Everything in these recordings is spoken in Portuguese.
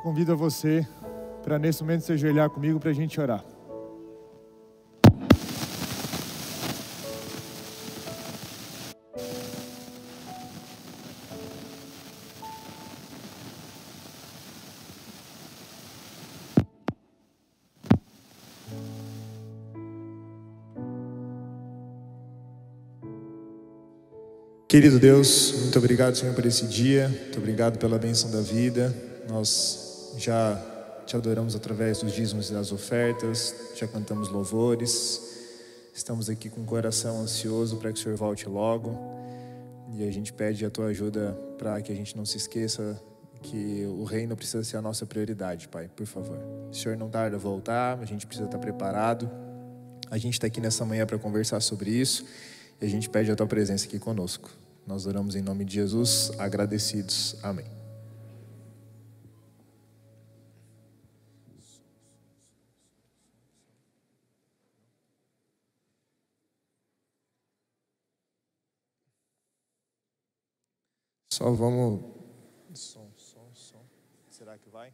Convido a você para nesse momento se ajoelhar comigo para a gente orar. Querido Deus, muito obrigado, Senhor, por esse dia. Muito obrigado pela bênção da vida. Nós já te adoramos através dos dízimos e das ofertas, já cantamos louvores. Estamos aqui com o coração ansioso para que o Senhor volte logo. E a gente pede a tua ajuda para que a gente não se esqueça que o reino precisa ser a nossa prioridade, Pai, por favor. O Senhor não tarda a voltar, a gente precisa estar preparado. A gente está aqui nessa manhã para conversar sobre isso. E a gente pede a tua presença aqui conosco. Nós oramos em nome de Jesus, agradecidos. Amém. Só vamos... Som. Será que vai?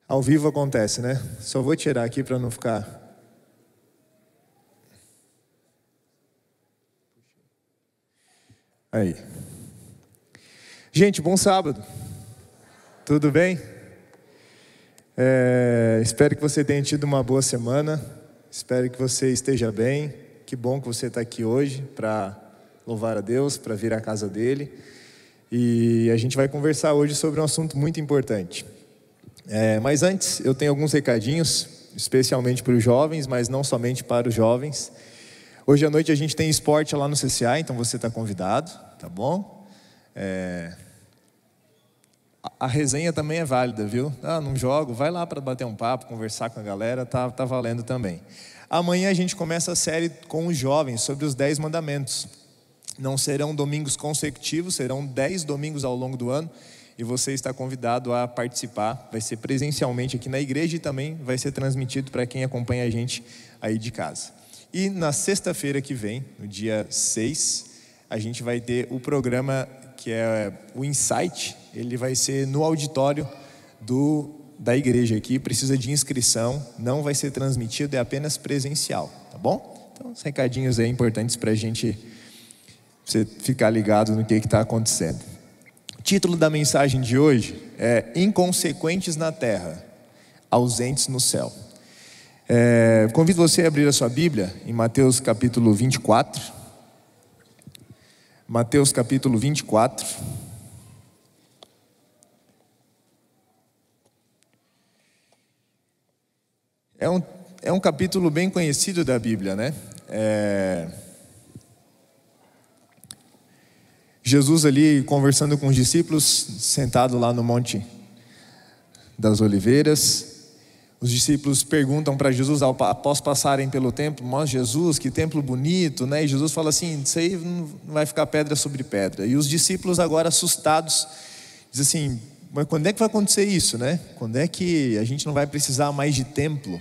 Ao vivo acontece, né? Só vou tirar aqui para não ficar... Aí. Gente, bom sábado. Tudo bem? Espero que você tenha tido uma boa semana. Espero que você esteja bem. Que bom que você está aqui hoje para louvar a Deus, para vir à casa dele. E a gente vai conversar hoje sobre um assunto muito importante. Mas antes, eu tenho alguns recadinhos, especialmente para os jovens, mas não somente para os jovens. Hoje à noite a gente tem esporte lá no CCA, então você está convidado, tá bom? A resenha também é válida, viu? Não jogo, vai lá para bater um papo, conversar com a galera, tá valendo também. Amanhã a gente começa a série com os jovens sobre os 10 mandamentos. Não serão domingos consecutivos, serão 10 domingos ao longo do ano. E você está convidado a participar, vai ser presencialmente aqui na igreja e também vai ser transmitido para quem acompanha a gente aí de casa. E na sexta-feira que vem, no dia 6, a gente vai ter o programa que é o Insight. Ele vai ser no auditório da igreja aqui, precisa de inscrição, não vai ser transmitido, é apenas presencial, tá bom? Então, os recadinhos aí importantes para a gente você ficar ligado no que está acontecendo. O título da mensagem de hoje é Inconsequentes na Terra, Ausentes no Céu. Convido você a abrir a sua Bíblia em Mateus capítulo 24. Mateus capítulo 24. É um capítulo bem conhecido da Bíblia, né? Jesus ali conversando com os discípulos, sentado lá no Monte das Oliveiras. Os discípulos perguntam para Jesus, após passarem pelo templo: mas Jesus, que templo bonito, né? E Jesus fala assim: isso aí não vai ficar pedra sobre pedra. E os discípulos agora assustados, dizem assim: mas quando é que vai acontecer isso, né? Quando é que a gente não vai precisar mais de templo?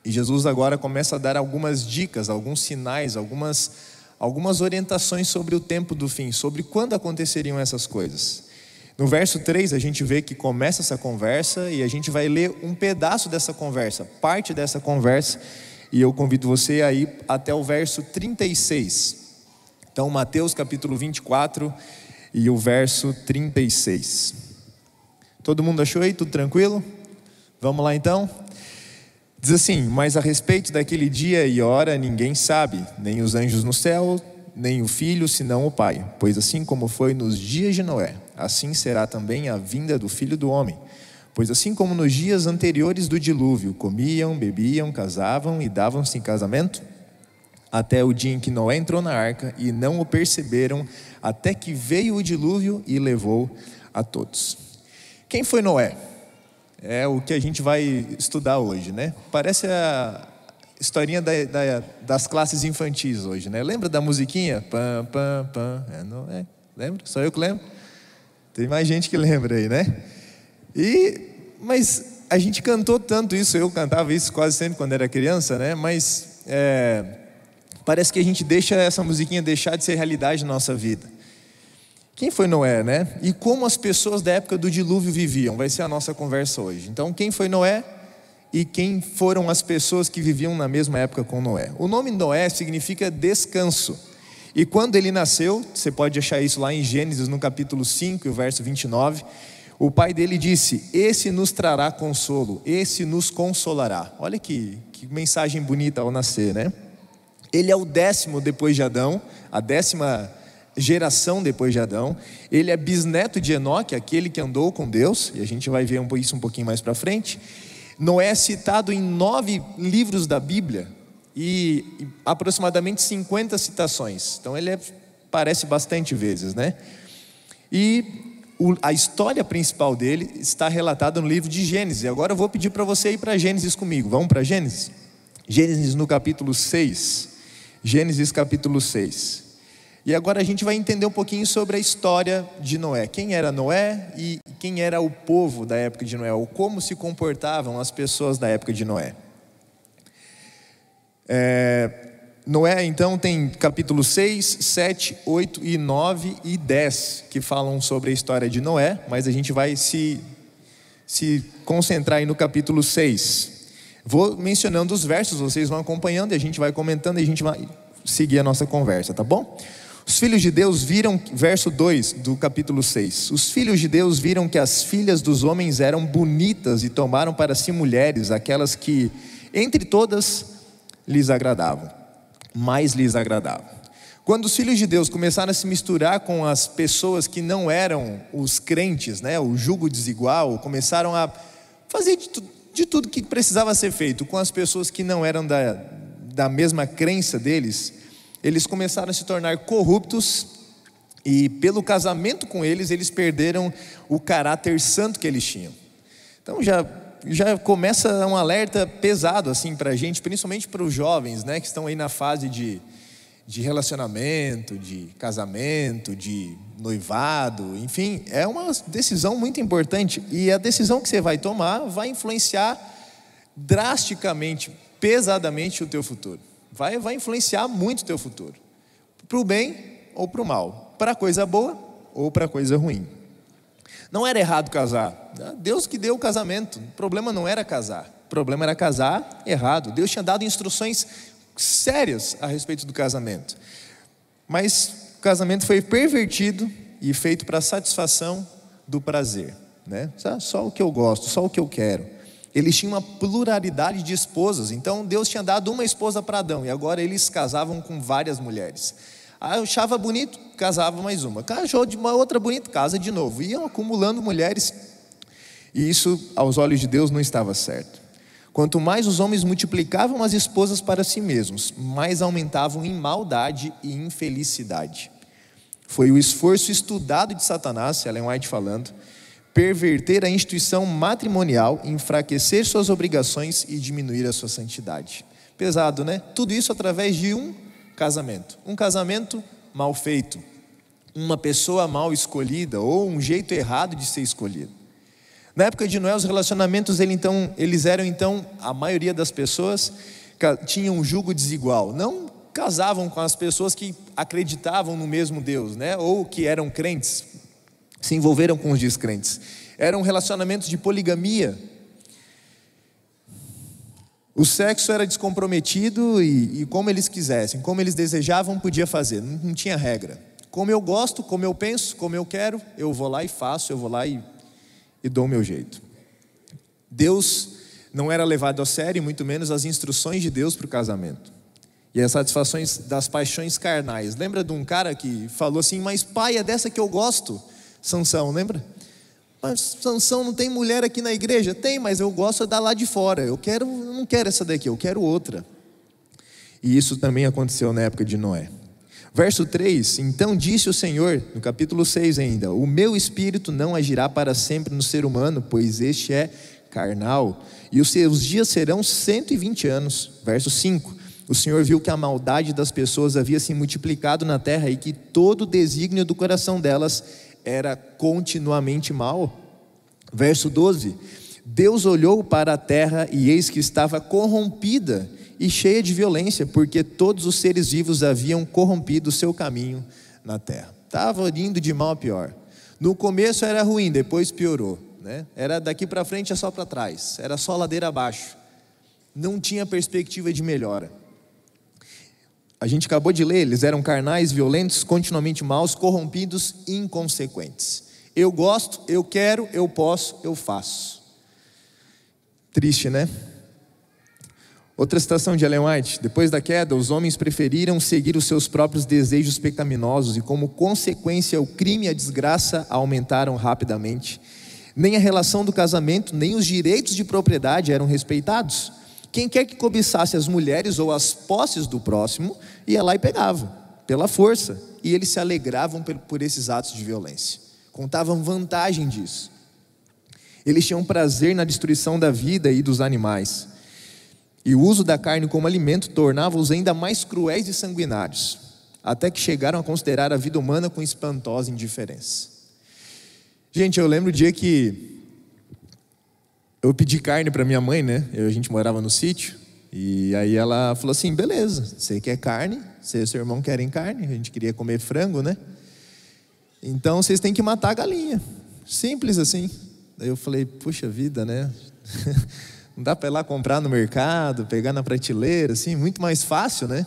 E Jesus agora começa a dar algumas dicas, alguns sinais, algumas orientações sobre o tempo do fim, sobre quando aconteceriam essas coisas. No verso 3 a gente vê que começa essa conversa e a gente vai ler um pedaço dessa conversa, parte dessa conversa, e eu convido você a ir até o verso 36. Então Mateus capítulo 24 e o verso 36. Todo mundo achou aí? Tudo tranquilo? Vamos lá então? Diz assim: mas a respeito daquele dia e hora ninguém sabe, nem os anjos no céu, nem o Filho, senão o Pai. Pois assim como foi nos dias de Noé, assim será também a vinda do Filho do Homem. Pois assim como nos dias anteriores do dilúvio, comiam, bebiam, casavam e davam-se em casamento, até o dia em que Noé entrou na arca, e não o perceberam, até que veio o dilúvio e levou a todos. Quem foi Noé? É o que a gente vai estudar hoje, né? Parece a historinha das classes infantis hoje, né? Lembra da musiquinha? Pam, pam, pam. Noé. Lembra? Só eu que lembro? Tem mais gente que lembra aí, né? Mas a gente cantou tanto isso, eu cantava isso quase sempre quando era criança, né? Mas parece que a gente deixa essa musiquinha deixar de ser realidade na nossa vida. Quem foi Noé, né? E como as pessoas da época do dilúvio viviam? Vai ser a nossa conversa hoje. Então, quem foi Noé e quem foram as pessoas que viviam na mesma época com Noé? O nome Noé significa descanso. E quando ele nasceu, você pode achar isso lá em Gênesis, no capítulo 5, o verso 29, o pai dele disse: esse nos trará consolo, esse nos consolará. Olha que mensagem bonita ao nascer, né? Ele é o 10º depois de Adão, a 10ª geração depois de Adão. Ele é bisneto de Enoque, aquele que andou com Deus, e a gente vai ver isso um pouquinho mais para frente. Noé é citado em 9 livros da Bíblia e aproximadamente 50 citações. Então ele aparece bastante vezes, né? E a história principal dele está relatada no livro de Gênesis. Agora eu vou pedir para você ir para Gênesis comigo. Vamos para Gênesis? Gênesis no capítulo 6. Gênesis capítulo 6. E agora a gente vai entender um pouquinho sobre a história de Noé. Quem era Noé e quem era o povo da época de Noé, ou como se comportavam as pessoas da época de Noé. Noé então tem capítulo 6, 7, 8 e 9 e 10 que falam sobre a história de Noé, mas a gente vai se concentrar aí no capítulo 6. Vou mencionando os versos, vocês vão acompanhando e a gente vai comentando e a gente vai seguir a nossa conversa, tá bom? Os filhos de Deus viram, verso 2 do capítulo 6, os filhos de Deus viram que as filhas dos homens eram bonitas e tomaram para si mulheres, aquelas que entre todas lhes agradavam, mais lhes agradavam. Quando os filhos de Deus começaram a se misturar com as pessoas que não eram os crentes, né, o jugo desigual, começaram a fazer de tudo que precisava ser feito com as pessoas que não eram da mesma crença deles, eles começaram a se tornar corruptos e pelo casamento com eles, eles perderam o caráter santo que eles tinham. Então já começa um alerta pesado assim para a gente, principalmente para os jovens, né, que estão aí na fase de relacionamento, de casamento, de noivado, enfim, é uma decisão muito importante e a decisão que você vai tomar vai influenciar drasticamente, pesadamente o teu futuro. Vai influenciar muito o teu futuro, para o bem ou para o mal, para coisa boa ou para coisa ruim. Não era errado casar, Deus que deu o casamento, o problema não era casar, o problema era casar errado. Deus tinha dado instruções sérias a respeito do casamento, mas o casamento foi pervertido e feito para a satisfação do prazer, né? Só o que eu gosto, só o que eu quero. Eles tinham uma pluralidade de esposas, então Deus tinha dado uma esposa para Adão, e agora eles casavam com várias mulheres. Achava bonito, casava mais uma, achou de uma outra bonita, casa de novo, iam acumulando mulheres, e isso aos olhos de Deus não estava certo. Quanto mais os homens multiplicavam as esposas para si mesmos, mais aumentavam em maldade e infelicidade. Foi o esforço estudado de Satanás, Ellen White falando, perverter a instituição matrimonial, enfraquecer suas obrigações e diminuir a sua santidade. Pesado, né? Tudo isso através de um casamento mal feito, uma pessoa mal escolhida ou um jeito errado de ser escolhido. Na época de Noé, os relacionamentos eles eram então, a maioria das pessoas tinham um jugo desigual, não casavam com as pessoas que acreditavam no mesmo Deus, né? Ou que eram crentes, se envolveram com os descrentes. Eram relacionamentos de poligamia. O sexo era descomprometido e como eles quisessem, como eles desejavam, podia fazer, não tinha regra. Como eu gosto, como eu penso, como eu quero, eu vou lá e faço, eu vou lá e dou o meu jeito. Deus não era levado a sério, muito menos as instruções de Deus para o casamento. E as satisfações das paixões carnais. Lembra de um cara que falou assim: mas pai, é dessa que eu gosto? Sansão, lembra? Mas Sansão, não tem mulher aqui na igreja? Tem, mas eu gosto da lá de fora. Eu não quero essa daqui, eu quero outra. E isso também aconteceu na época de Noé. Verso 3, então disse o Senhor, no capítulo 6 ainda: o meu espírito não agirá para sempre no ser humano, pois este é carnal, e os seus dias serão 120 anos. Verso 5, o Senhor viu que a maldade das pessoas havia se multiplicado na terra e que todo o desígnio do coração delas era continuamente mal. Verso 12, Deus olhou para a terra e eis que estava corrompida e cheia de violência, porque todos os seres vivos haviam corrompido o seu caminho na terra. Estava indo de mal a pior. No começo era ruim, depois piorou, né? Era daqui para frente, é só para trás, era só ladeira abaixo. Não tinha perspectiva de melhora. A gente acabou de ler, eles eram carnais, violentos, continuamente maus, corrompidos e inconsequentes. Eu gosto, eu quero, eu posso, eu faço. Triste, né? Outra citação de Ellen White: depois da queda, os homens preferiram seguir os seus próprios desejos pecaminosos e, como consequência, o crime e a desgraça aumentaram rapidamente. Nem a relação do casamento, nem os direitos de propriedade eram respeitados. Quem quer que cobiçasse as mulheres ou as posses do próximo, ia lá e pegava, pela força. E eles se alegravam por esses atos de violência. Contavam vantagem disso. Eles tinham prazer na destruição da vida e dos animais. E o uso da carne como alimento tornava-os ainda mais cruéis e sanguinários, até que chegaram a considerar a vida humana com espantosa indiferença. Gente, eu lembro o dia que eu pedi carne para minha mãe, né? A gente morava no sítio, e aí ela falou assim: beleza, você quer carne, você e seu irmão querem carne, a gente queria comer frango, né? Então vocês têm que matar a galinha, simples assim. Daí eu falei: puxa vida, né? Não dá para ir lá comprar no mercado, pegar na prateleira, assim, muito mais fácil, né?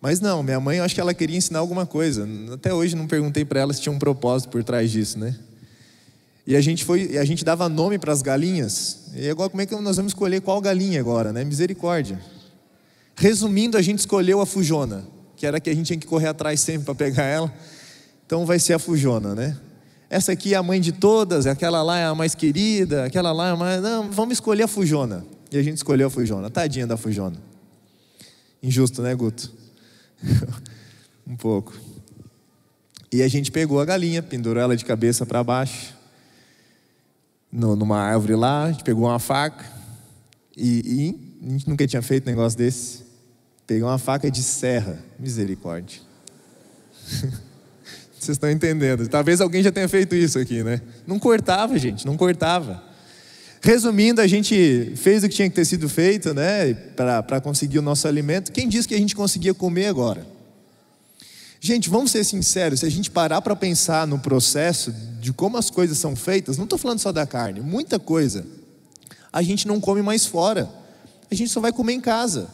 Mas não, minha mãe, eu acho que ela queria ensinar alguma coisa. Até hoje não perguntei para ela se tinha um propósito por trás disso, né? E a gente dava nome para as galinhas. E agora, como é que nós vamos escolher qual galinha agora, né? Misericórdia. Resumindo, a gente escolheu a fujona, que era a que a gente tinha que correr atrás sempre para pegar ela. Então vai ser a fujona, né? Essa aqui é a mãe de todas, aquela lá é a mais querida, aquela lá é a mais... Não, vamos escolher a fujona. E a gente escolheu a fujona. Tadinha da fujona. Injusto, né, Guto? Um pouco. E a gente pegou a galinha, pendurou ela de cabeça para baixo, numa árvore lá, a gente pegou uma faca, e a gente nunca tinha feito um negócio desse. Pegou uma faca de serra, misericórdia. Vocês estão entendendo? Talvez alguém já tenha feito isso aqui, né? Não cortava, gente, não cortava. Resumindo, a gente fez o que tinha que ter sido feito, né? Para conseguir o nosso alimento. Quem disse que a gente conseguia comer agora? Gente, vamos ser sinceros, se a gente parar para pensar no processo de como as coisas são feitas, não estou falando só da carne, muita coisa, a gente não come mais fora, a gente só vai comer em casa.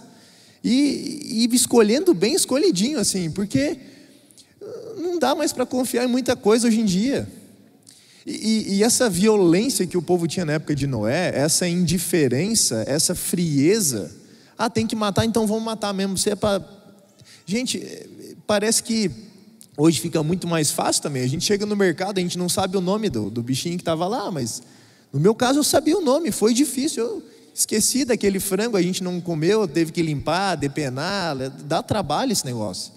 E escolhendo bem, escolhidinho assim, porque não dá mais para confiar em muita coisa hoje em dia. E essa violência que o povo tinha na época de Noé, essa indiferença, essa frieza, tem que matar, então vamos matar mesmo. Você é para... Gente, parece que hoje fica muito mais fácil também. A gente chega no mercado, a gente não sabe o nome do bichinho que estava lá, mas no meu caso eu sabia o nome, foi difícil. Eu esqueci daquele frango, a gente não comeu, teve que limpar, depenar, dá trabalho esse negócio.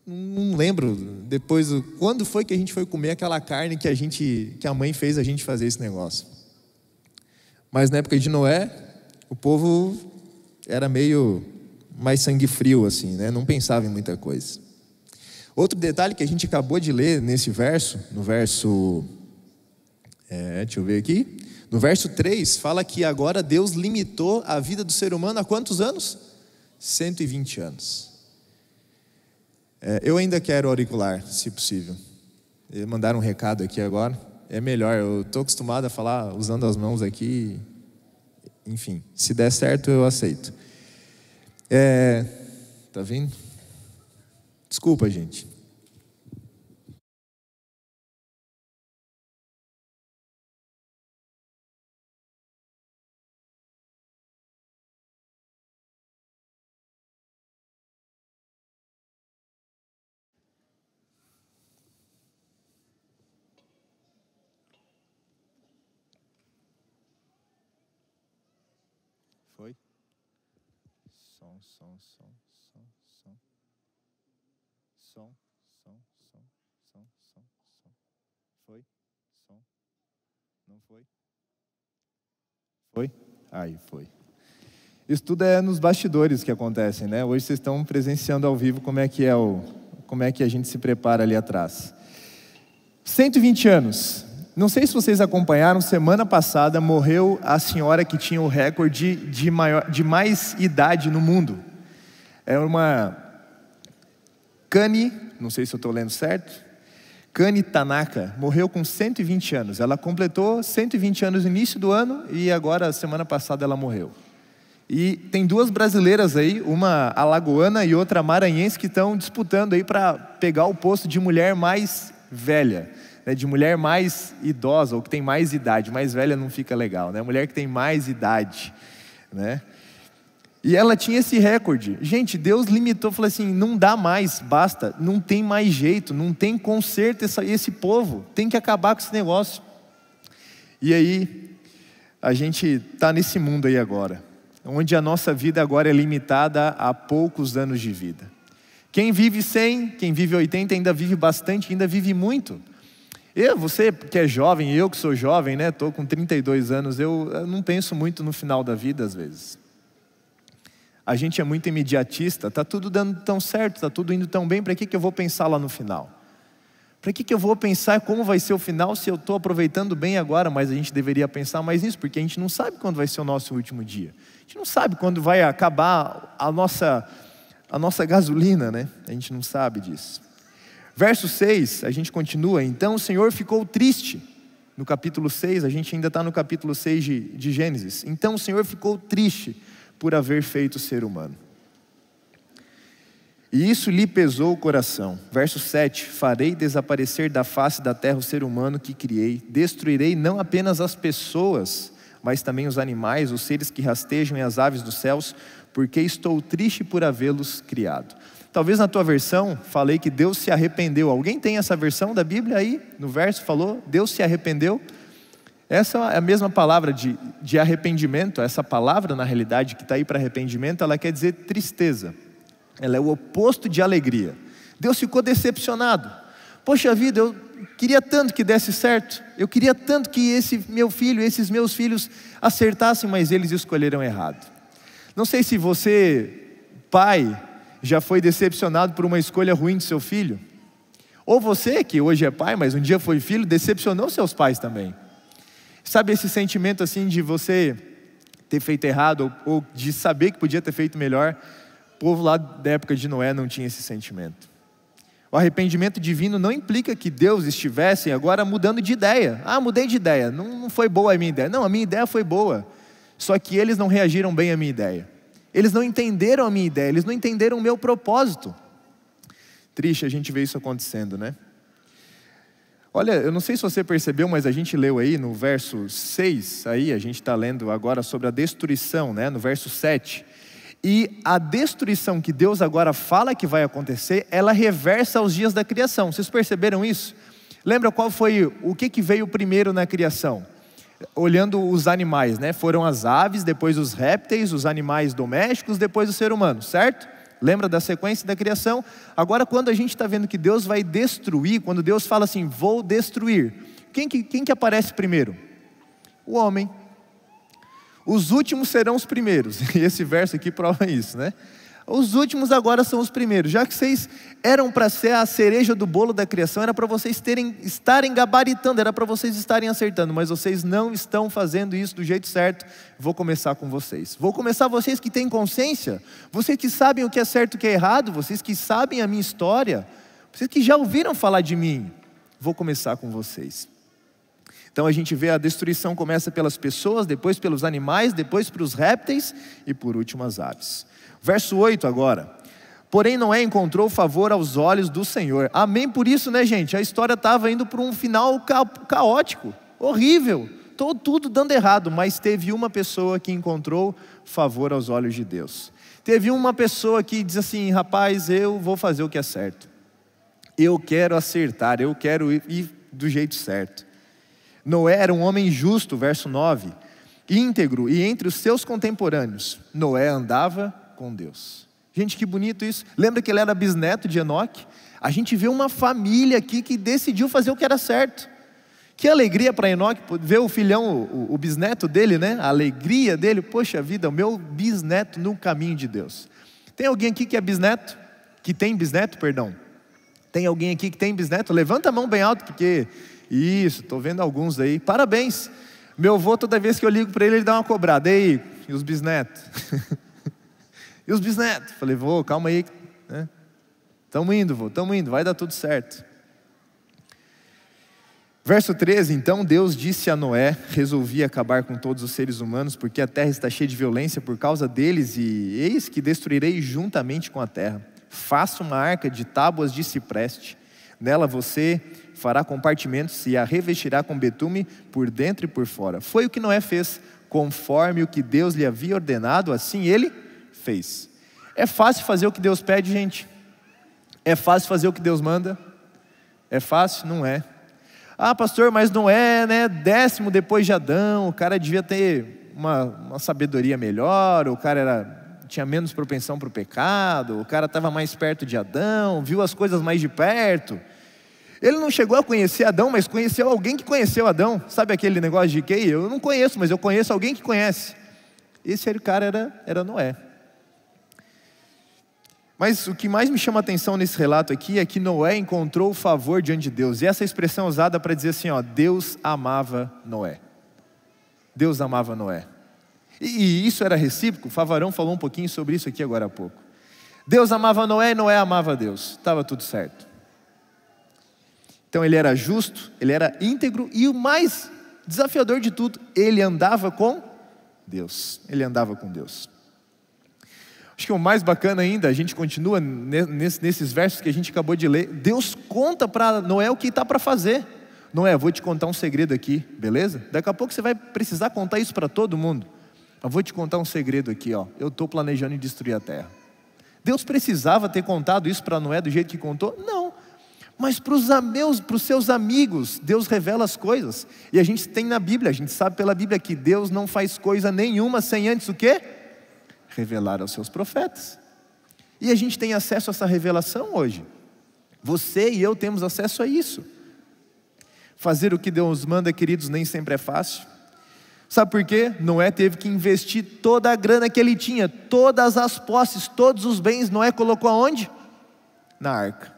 Não lembro depois quando foi que a gente foi comer aquela carne que a mãe fez a gente fazer esse negócio. Mas na época de Noé, o povo era meio mais sangue frio assim, né? Não pensava em muita coisa. Outro detalhe que a gente acabou de ler nesse verso, no verso deixa eu ver aqui, no verso 3, fala que agora Deus limitou a vida do ser humano a quantos anos? 120 anos. Eu ainda quero auricular, se possível. Mandaram um recado aqui agora. É melhor, eu estou acostumado a falar usando as mãos aqui. Enfim, se der certo eu aceito. Tá vendo? Desculpa, gente. Foi? Som. Foi? Som. Não foi? Foi? Aí, foi. Isso tudo é nos bastidores que acontecem, né? Hoje vocês estão presenciando ao vivo como é que a gente se prepara ali atrás. 120 anos. Não sei se vocês acompanharam, semana passada morreu a senhora que tinha o recorde de mais idade no mundo. É uma Kani, não sei se eu estou lendo certo, Kani Tanaka, morreu com 120 anos. Ela completou 120 anos no início do ano e agora, semana passada, ela morreu. E tem duas brasileiras aí, uma alagoana e outra maranhense, que estão disputando aí para pegar o posto de mulher mais velha, né, de mulher mais idosa, ou que tem mais idade. Mais velha não fica legal, né? Mulher que tem mais idade, né? E ela tinha esse recorde. Gente, Deus limitou, falou assim, não dá mais, basta, não tem mais jeito, não tem conserto esse povo, tem que acabar com esse negócio. E aí, a gente está nesse mundo aí agora, onde a nossa vida agora é limitada a poucos anos de vida. Quem vive 100, quem vive 80 ainda vive bastante, ainda vive muito. Você que é jovem, eu que sou jovem, né, estou com 32 anos, eu não penso muito no final da vida às vezes. A gente é muito imediatista, está tudo dando tão certo, está tudo indo tão bem, para que eu vou pensar lá no final? Para que eu vou pensar como vai ser o final se eu estou aproveitando bem agora? Mas a gente deveria pensar mais nisso, porque a gente não sabe quando vai ser o nosso último dia. A gente não sabe quando vai acabar a nossa gasolina, né? A gente não sabe disso. Verso 6, a gente continua. Então o Senhor ficou triste. No capítulo 6, a gente ainda está no capítulo 6 de Gênesis. Então o Senhor ficou triste por haver feito o ser humano. E isso lhe pesou o coração. Verso 7, farei desaparecer da face da terra o ser humano que criei. Destruirei não apenas as pessoas, mas também os animais, os seres que rastejam e as aves dos céus, porque estou triste por havê-los criado. Talvez na tua versão, falei que Deus se arrependeu. Alguém tem essa versão da Bíblia aí? No verso falou, Deus se arrependeu. Essa é a mesma palavra de arrependimento. Essa palavra, na realidade, que está aí para arrependimento, ela quer dizer tristeza. Ela é o oposto de alegria. Deus ficou decepcionado. Poxa vida, eu queria tanto que desse certo. Eu queria tanto que esses meus filhos acertassem, mas eles escolheram errado. Não sei se você, pai, já foi decepcionado por uma escolha ruim de seu filho. Ou você, que hoje é pai, mas um dia foi filho, decepcionou seus pais também. Sabe esse sentimento assim de você ter feito errado ou de saber que podia ter feito melhor? O povo lá da época de Noé não tinha esse sentimento. O arrependimento divino não implica que Deus estivesse agora mudando de ideia. Mudei de ideia, não foi boa a minha ideia. Não, a minha ideia foi boa. Só que eles não reagiram bem à minha ideia. Eles não entenderam a minha ideia, eles não entenderam o meu propósito. Triste a gente ver isso acontecendo, né? Olha, eu não sei se você percebeu, mas a gente leu aí no verso 6, aí a gente está lendo agora sobre a destruição, né? No verso 7. E a destruição que Deus agora fala que vai acontecer, ela reversa aos dias da criação. Vocês perceberam isso? Lembra qual foi o que veio primeiro na criação? Olhando os animais, né? Foram as aves, depois os répteis, os animais domésticos, depois o ser humano, certo? Lembra da sequência da criação? Agora, quando a gente está vendo que Deus vai destruir, quando Deus fala assim, vou destruir, quem que aparece primeiro? O homem. Os últimos serão os primeiros. E esse verso aqui prova isso, né? Os últimos agora são os primeiros. Já que vocês eram para ser a cereja do bolo da criação, era para vocês estarem gabaritando, era para vocês estarem acertando, mas vocês não estão fazendo isso do jeito certo. Vou começar com vocês. Vou começar vocês que têm consciência, vocês que sabem o que é certo e o que é errado, vocês que sabem a minha história, vocês que já ouviram falar de mim. Vou começar com vocês. Então a gente vê a destruição começa pelas pessoas, depois pelos animais, depois pelos répteis e por último as aves. Verso 8 agora. Porém Noé encontrou favor aos olhos do Senhor. Amém por isso, né, gente? A história estava indo para um final caótico, horrível, tudo dando errado, mas teve uma pessoa que encontrou favor aos olhos de Deus. Teve uma pessoa que diz assim, rapaz, eu vou fazer o que é certo. Eu quero acertar, eu quero ir do jeito certo. Noé era um homem justo, verso 9, íntegro e entre os seus contemporâneos. Noé andava com Deus. Gente, que bonito isso. Lembra que ele era bisneto de Enoque? A gente vê uma família aqui que decidiu fazer o que era certo. Que alegria para Enoque ver o filhão, o bisneto dele, né? A alegria dele. Poxa vida, o meu bisneto no caminho de Deus. Tem alguém aqui que é bisneto? Que tem bisneto, perdão? Tem alguém aqui que tem bisneto? Levanta a mão bem alto, porque Isso, estou vendo alguns aí. Parabéns. Meu avô, toda vez que eu ligo para ele dá uma cobrada. E aí, e os bisnetos? E os bisnetos? Falei, vô, calma aí. Estamos indo, vô, estamos indo, vai dar tudo certo. Verso 13, então Deus disse a Noé, resolvi acabar com todos os seres humanos, porque a terra está cheia de violência por causa deles, e eis que destruirei juntamente com a terra. Faça uma arca de tábuas de cipreste, nela você fará compartimentos e a revestirá com betume por dentro e por fora. Foi o que Noé fez, conforme o que Deus lhe havia ordenado, assim ele fez. É fácil fazer o que Deus pede, gente? É fácil fazer o que Deus manda? É fácil? Não é. Ah, pastor, mas não é, né? 10º depois de Adão, o cara devia ter uma sabedoria melhor, o cara tinha menos propensão para o pecado, o cara estava mais perto de Adão, viu as coisas mais de perto. Ele não chegou a conhecer Adão, mas conheceu alguém que conheceu Adão. Sabe aquele negócio de que eu não conheço, mas eu conheço alguém que conhece. Esse cara era Noé. Mas o que mais me chama a atenção nesse relato aqui é que Noé encontrou favor diante de Deus. E essa expressão é usada para dizer assim, Deus amava Noé. Deus amava Noé. E isso era recíproco. O Favarão falou um pouquinho sobre isso aqui agora há pouco. Deus amava Noé e Noé amava Deus. Estava tudo certo. Então ele era justo, ele era íntegro e o mais desafiador de tudo, ele andava com Deus. Ele andava com Deus. Acho que o mais bacana ainda, a gente continua nesses versos que a gente acabou de ler. Deus conta para Noé o que está para fazer. Noé, vou te contar um segredo aqui, beleza? Daqui a pouco você vai precisar contar isso para todo mundo. Eu vou te contar um segredo aqui, eu estou planejando em destruir a terra. Deus precisava ter contado isso para Noé do jeito que contou? Não. Mas para os seus amigos, Deus revela as coisas. E a gente tem na Bíblia, a gente sabe pela Bíblia que Deus não faz coisa nenhuma sem antes o quê? Revelar aos seus profetas. E a gente tem acesso a essa revelação hoje. Você e eu temos acesso a isso. Fazer o que Deus manda, queridos, nem sempre é fácil. Sabe por quê? Noé teve que investir toda a grana que ele tinha, todas as posses, todos os bens. Noé colocou aonde? Na arca.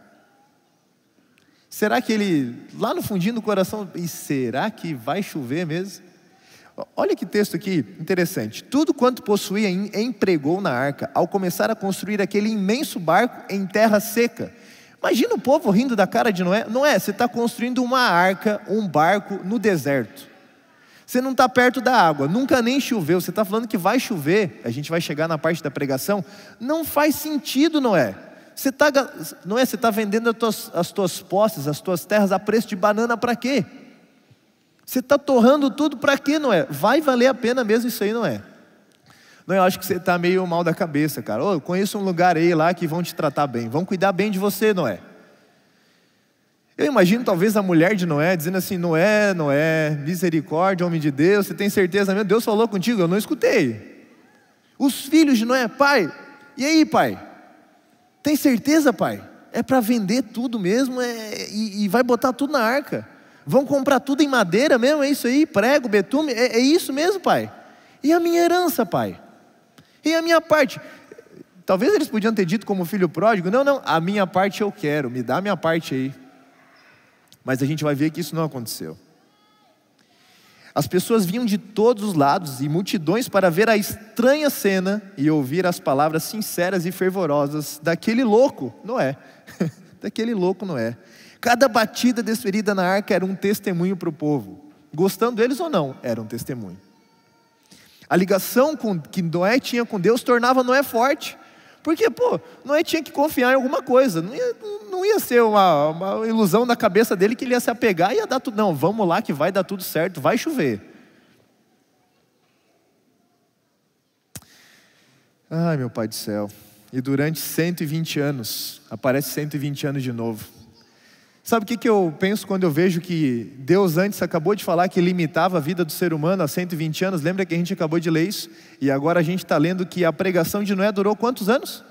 Será que ele, lá no fundinho do coração, e será que vai chover mesmo? Olha que texto aqui interessante. Tudo quanto possuía empregou na arca, ao começar a construir aquele imenso barco em terra seca. Imagina o povo rindo da cara de Noé. Noé, você está construindo uma arca, um barco no deserto. Você não está perto da água, nunca nem choveu. Você está falando que vai chover, a gente vai chegar na parte da pregação. Não faz sentido, Noé. Noé, você está vendendo as tuas posses, as tuas terras a preço de banana para quê? Você está torrando tudo para quê, Noé? Vai valer a pena mesmo isso aí, Noé? Noé, eu acho que você está meio mal da cabeça, cara. Eu conheço um lugar aí lá que vão te tratar bem, vão cuidar bem de você, Noé. Eu imagino talvez a mulher de Noé dizendo assim, Noé, misericórdia, homem de Deus, você tem certeza mesmo? Deus falou contigo? Eu não escutei. Os filhos de Noé, pai, e aí, pai? Tem certeza, pai? É para vender tudo mesmo e vai botar tudo na arca. Vão comprar tudo em madeira mesmo, é isso aí? Prego, betume, é isso mesmo, pai? E a minha herança, pai? E a minha parte? Talvez eles podiam ter dito como filho pródigo, não, a minha parte eu quero, me dá a minha parte aí. Mas a gente vai ver que isso não aconteceu. As pessoas vinham de todos os lados e multidões para ver a estranha cena e ouvir as palavras sinceras e fervorosas daquele louco Noé. Daquele louco Noé. Cada batida desferida na arca era um testemunho para o povo. Gostando deles ou não, era um testemunho. A ligação que Noé tinha com Deus tornava Noé forte. Porque, Noé tinha que confiar em alguma coisa. Não ia ser uma ilusão na cabeça dele que ele ia se apegar e ia dar tudo. Não, vamos lá que vai dar tudo certo, vai chover. Ai, meu Pai do céu. E durante 120 anos, aparece 120 anos de novo. Sabe o que eu penso quando eu vejo que Deus antes acabou de falar que limitava a vida do ser humano a 120 anos? Lembra que a gente acabou de ler isso? E agora a gente está lendo que a pregação de Noé durou quantos anos?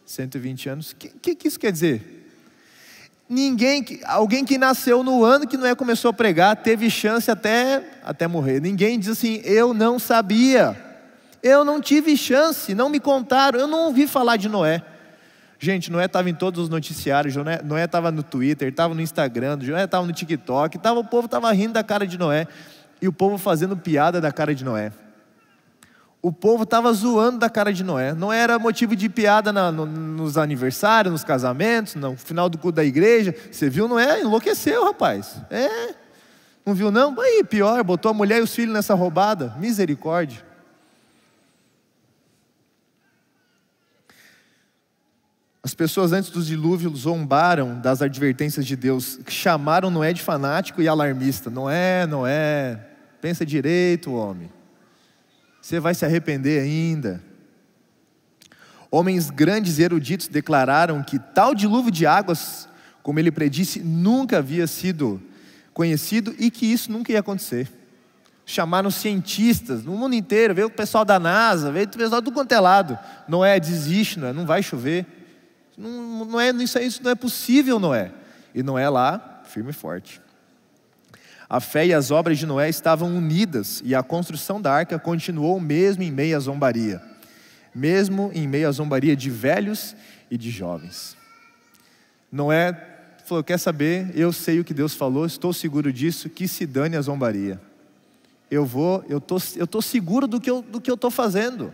120 anos. O que isso quer dizer? Alguém que nasceu no ano que Noé começou a pregar, teve chance até morrer. Ninguém diz assim, eu não sabia, eu não tive chance, não me contaram, eu não ouvi falar de Noé. Gente, Noé estava em todos os noticiários, Noé estava no Twitter, estava no Instagram, Noé estava no TikTok, o povo estava rindo da cara de Noé, e o povo fazendo piada da cara de Noé. O povo estava zoando da cara de Noé. Não era motivo de piada nos aniversários, nos casamentos, no final do culto da igreja. Você viu Noé? Enlouqueceu, rapaz. Não viu não? Aí, pior, botou a mulher e os filhos nessa roubada. Misericórdia. As pessoas antes do dilúvio zombaram das advertências de Deus, chamaram Noé de fanático e alarmista. Noé, pensa direito, homem. Você vai se arrepender ainda. Homens grandes e eruditos declararam que tal dilúvio de águas, como ele predisse, nunca havia sido conhecido e que isso nunca ia acontecer. Chamaram cientistas no mundo inteiro, veio o pessoal da NASA, veio o pessoal do quanto é lado. Noé, desiste, Noé, não vai chover. Isso não é possível, Noé. E Noé lá, firme e forte. A fé e as obras de Noé estavam unidas e a construção da arca continuou mesmo em meio à zombaria. Mesmo em meio à zombaria de velhos e de jovens. Noé falou, quer saber? Eu sei o que Deus falou, estou seguro disso, que se dane a zombaria. Eu estou seguro do que eu estou fazendo.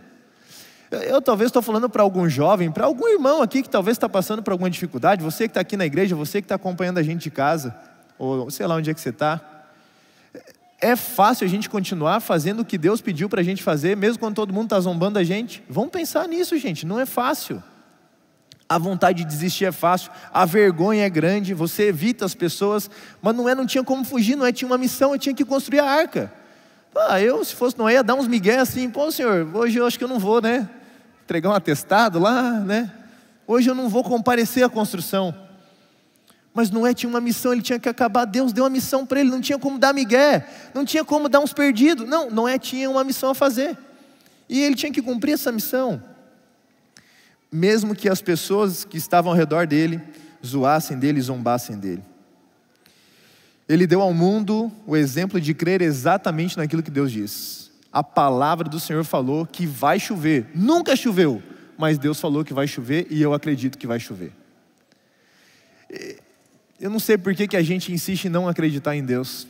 Eu talvez estou falando para algum jovem, para algum irmão aqui que talvez está passando por alguma dificuldade, você que está aqui na igreja, você que está acompanhando a gente de casa, ou sei lá onde é que você está. É fácil a gente continuar fazendo o que Deus pediu para a gente fazer, mesmo quando todo mundo está zombando a gente? Vamos pensar nisso, gente, não é fácil. A vontade de desistir é fácil, a vergonha é grande, você evita as pessoas, mas não tinha como fugir, Noé tinha uma missão, eu tinha que construir a arca. Se fosse Noé, ia dar uns migué assim, pô senhor, hoje eu acho que eu não vou, né? Entregar um atestado lá, né? Hoje eu não vou comparecer à construção. Mas Noé tinha uma missão, ele tinha que acabar, Deus deu uma missão para ele, não tinha como dar migué, não tinha como dar uns perdidos, não, Noé tinha uma missão a fazer, e ele tinha que cumprir essa missão, mesmo que as pessoas que estavam ao redor dele, zoassem dele e zombassem dele. Ele deu ao mundo o exemplo de crer exatamente naquilo que Deus diz. A palavra do Senhor falou que vai chover, nunca choveu, mas Deus falou que vai chover e eu acredito que vai chover. Eu não sei por que a gente insiste em não acreditar em Deus.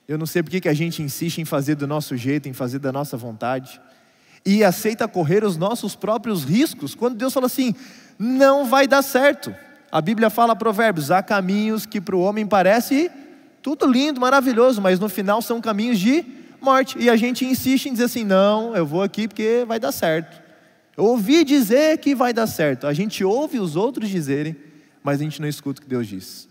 Eu não sei por que a gente insiste em fazer do nosso jeito, em fazer da nossa vontade. E aceita correr os nossos próprios riscos, quando Deus fala assim, não vai dar certo. A Bíblia fala, Provérbios, há caminhos que para o homem parece tudo lindo, maravilhoso, mas no final são caminhos de morte. E a gente insiste em dizer assim, não, eu vou aqui porque vai dar certo. Eu ouvi dizer que vai dar certo. A gente ouve os outros dizerem, mas a gente não escuta o que Deus diz.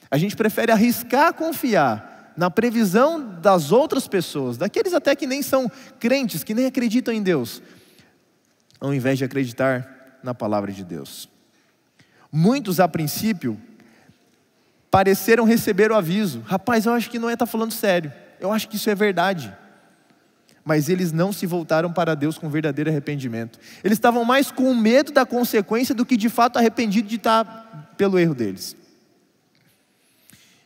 A gente prefere arriscar confiar na previsão das outras pessoas, daqueles até que nem são crentes, que nem acreditam em Deus, ao invés de acreditar na palavra de Deus. Muitos a princípio pareceram receber o aviso, rapaz, eu acho que Noé está falando sério, eu acho que isso é verdade. Mas eles não se voltaram para Deus com verdadeiro arrependimento. Eles estavam mais com medo da consequência do que de fato arrependidos de estar pelo erro deles.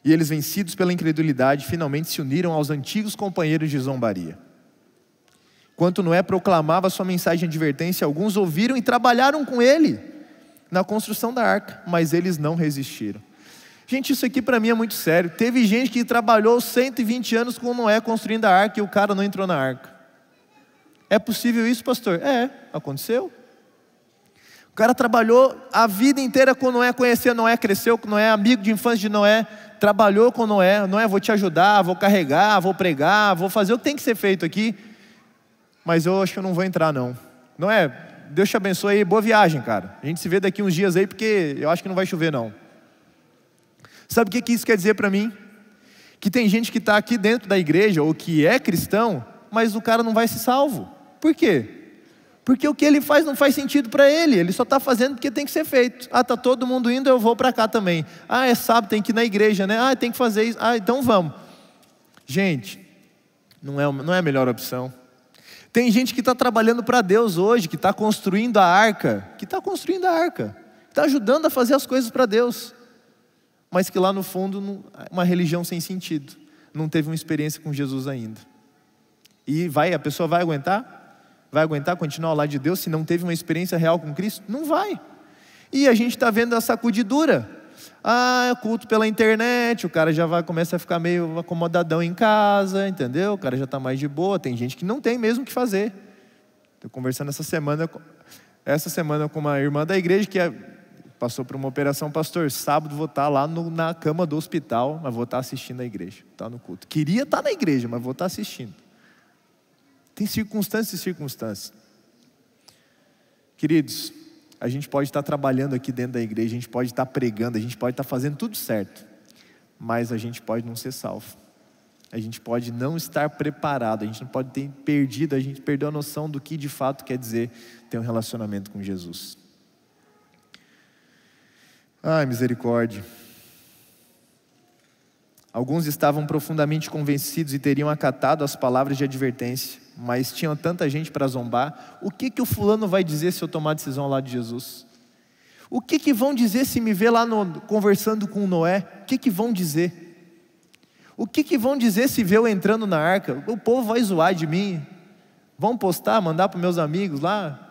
E eles, vencidos pela incredulidade, finalmente se uniram aos antigos companheiros de zombaria. Enquanto Noé proclamava sua mensagem de advertência, alguns ouviram e trabalharam com ele na construção da arca, mas eles não resistiram. Gente, isso aqui para mim é muito sério. Teve gente que trabalhou 120 anos com Noé construindo a arca e o cara não entrou na arca. É possível isso, pastor? Aconteceu. O cara trabalhou a vida inteira com Noé, conheceu Noé, cresceu com Noé, amigo de infância de Noé, trabalhou com Noé, vou te ajudar, vou carregar, vou pregar, vou fazer o que tem que ser feito aqui, mas eu acho que eu não vou entrar não. Noé, Deus te abençoe aí, boa viagem, cara. A gente se vê daqui uns dias aí, porque eu acho que não vai chover não. Sabe o que isso quer dizer para mim? Que tem gente que está aqui dentro da igreja, ou que é cristão, mas o cara não vai ser salvo. Por quê? Porque o que ele faz não faz sentido para ele só está fazendo porque tem que ser feito. Está todo mundo indo, eu vou para cá também. É sábado, tem que ir na igreja, né? Tem que fazer isso, então vamos. Gente, não é a melhor opção. Tem gente que está trabalhando para Deus hoje, que está construindo a arca, está ajudando a fazer as coisas para Deus, mas que lá no fundo, uma religião sem sentido, não teve uma experiência com Jesus ainda. E a pessoa vai aguentar? Vai aguentar continuar ao lado de Deus se não teve uma experiência real com Cristo? Não vai. E a gente está vendo a sacudidura. Culto pela internet, o cara já começa a ficar meio acomodadão em casa, entendeu? O cara já está mais de boa. Tem gente que não tem mesmo o que fazer. Estou conversando essa semana com uma irmã da igreja que passou por uma operação. Pastor, sábado vou estar lá na cama do hospital, mas vou estar assistindo a igreja, tá no culto. Queria estar na igreja, mas vou estar assistindo. Tem circunstâncias e circunstâncias. Queridos, a gente pode estar trabalhando aqui dentro da igreja, a gente pode estar pregando, a gente pode estar fazendo tudo certo, mas a gente pode não ser salvo. A gente pode não estar preparado, a gente não pode ter perdido, a gente perdeu a noção do que de fato quer dizer ter um relacionamento com Jesus. Ai, misericórdia. Alguns estavam profundamente convencidos e teriam acatado as palavras de advertência, mas tinham tanta gente para zombar. O que o fulano vai dizer se eu tomar a decisão ao lado de Jesus? O que vão dizer se me ver lá conversando com Noé? O que vão dizer? O que vão dizer se ver eu entrando na arca? O povo vai zoar de mim. Vão postar, mandar para meus amigos lá.